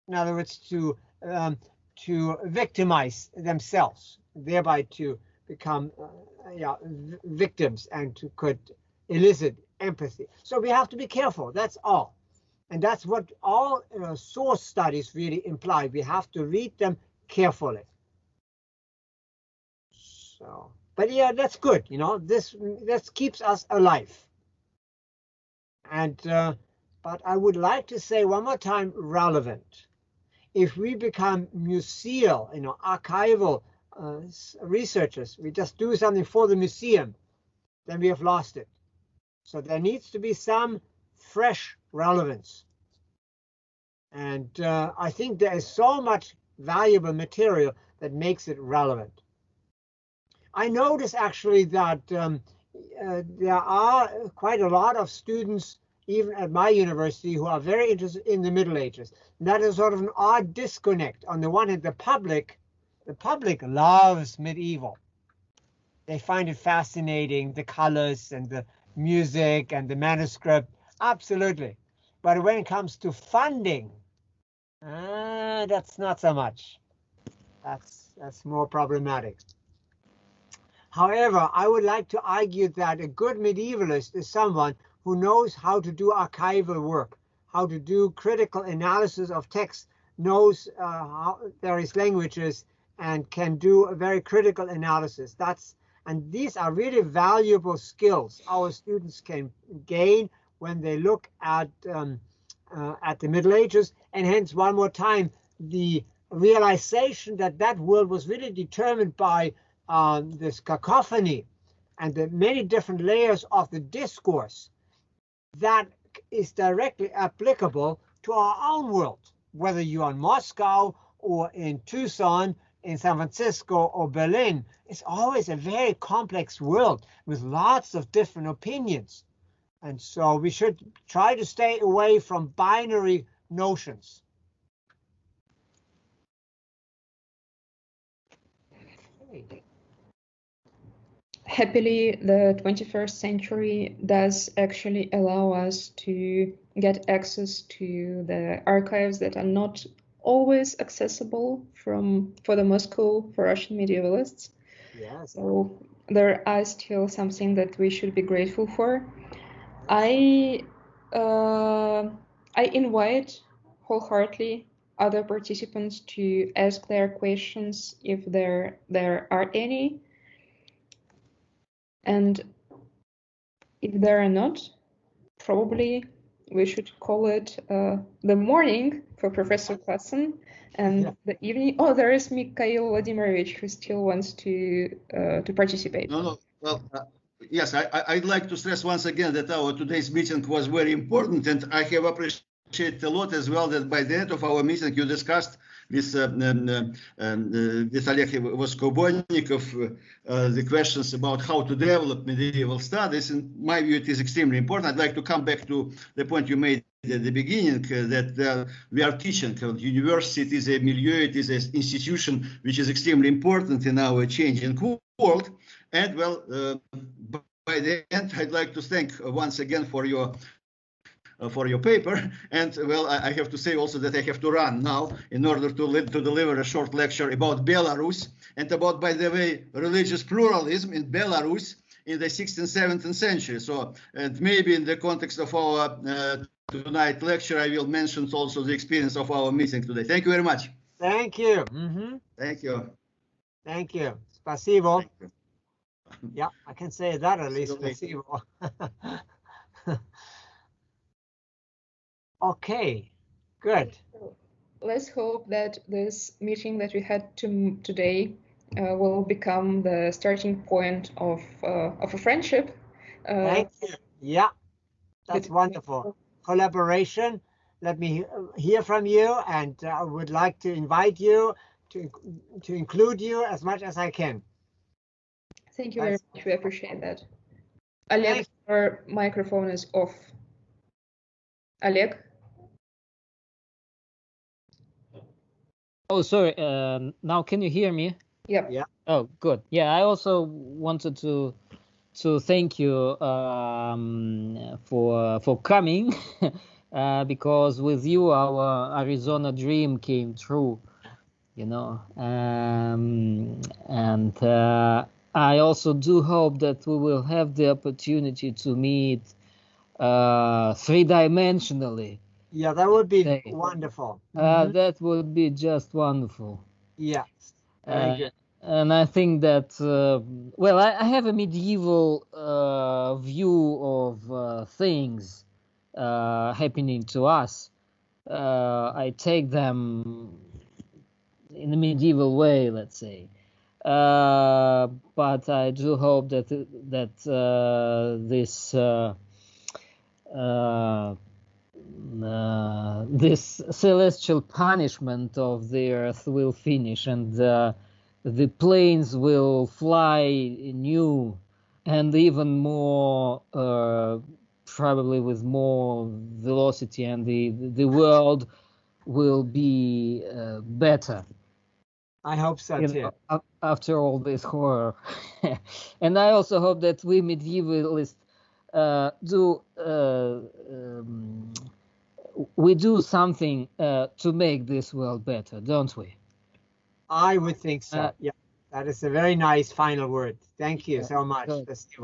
In other words, to victimize themselves, thereby to become victims and to could elicit empathy. So we have to be careful, that's all. And that's what all source studies really imply. We have to read them carefully. So, but yeah, that's good. You know, this keeps us alive. And but I would like to say one more time, relevant. If we become museal, archival researchers, we just do something for the museum, then we have lost it. So there needs to be some fresh relevance. And I think there is so much valuable material that makes it relevant. I notice actually that there are quite a lot of students, even at my university, who are very interested in the Middle Ages. And that is sort of an odd disconnect. On the one hand, the public loves medieval. They find it fascinating, the colors and the music and the manuscript, absolutely. But when it comes to funding, that's not so much. That's more problematic. However, I would like to argue that a good medievalist is someone who knows how to do archival work, how to do critical analysis of text, knows various languages, and can do a very critical analysis. And these are really valuable skills our students can gain when they look at the Middle Ages, and hence one more time the realization that that world was really determined by this cacophony and the many different layers of the discourse that is directly applicable to our own world, whether you're in Moscow or in Tucson, in San Francisco or Berlin. It's always a very complex world with lots of different opinions. And so we should try to stay away from binary notions. Okay. Happily, the 21st century does actually allow us to get access to the archives that are not always accessible for the Moscow, for Russian medievalists. Yes. So there are still something that we should be grateful for. I invite wholeheartedly other participants to ask their questions if there are any. And if there are not, probably we should call it the morning for Professor Klassen and the evening. Oh, there is Mikhail Vladimirovich who still wants to participate. No. Well, yes, I'd like to stress once again that our today's meeting was very important, and I have appreciated a lot as well that by the end of our meeting you discussed with Oleg Voskobonikov the questions about how to develop medieval studies. In my view, it is extremely important. I'd like to come back to the point you made at the beginning, that we are teaching. University, it is a milieu, it is an institution which is extremely important in our changing world. And well, by the end, I'd like to thank once again for your paper. And well, I have to say also that I have to run now in order to deliver a short lecture about Belarus and about, by the way, religious pluralism in Belarus in the 16th, 17th century. So, and maybe in the context of our tonight lecture, I will mention also the experience of our meeting today. Thank you very much. Thank you. Thank you. Thank you. Спасибо. Thank you. Yeah, I can say that at least. Спасибо. Okay, good. Let's hope that this meeting that we had today will become the starting point of a friendship. Thank you. Yeah, that's wonderful. Collaboration. Let me hear from you, and I would like to invite you to include you as much as I can. Thank you very much. We appreciate that. Oleg, your microphone is off. Oleg? Oh, sorry. Now can you hear me? Yep. Yeah. Oh, good. Yeah, I also wanted to thank you for coming because with you our Arizona dream came true, you know. And I also do hope that we will have the opportunity to meet three-dimensionally. Yeah, that would be wonderful. That would be just wonderful. Yeah, very good. And I think that, well, I have a medieval view of things happening to us. I take them in a medieval way, let's say. But I do hope that this celestial punishment of the earth will finish, and the planes will fly new and even more, probably with more velocity, and the world will be better. I hope so too. After all this horror. And I also hope that we medievalists we do something to make this world better, don't we? I would think so. Yeah, that is a very nice final word. Thank you so much.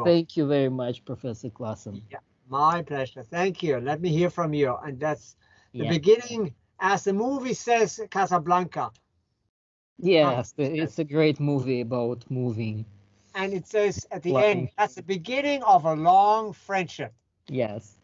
Thank you very much, Professor Klassen. Yeah, my pleasure. Thank you. Let me hear from you. And that's the beginning, as the movie says, Casablanca. Yes, it's a great movie about moving. And it says at the end, that's the beginning of a long friendship. Yes.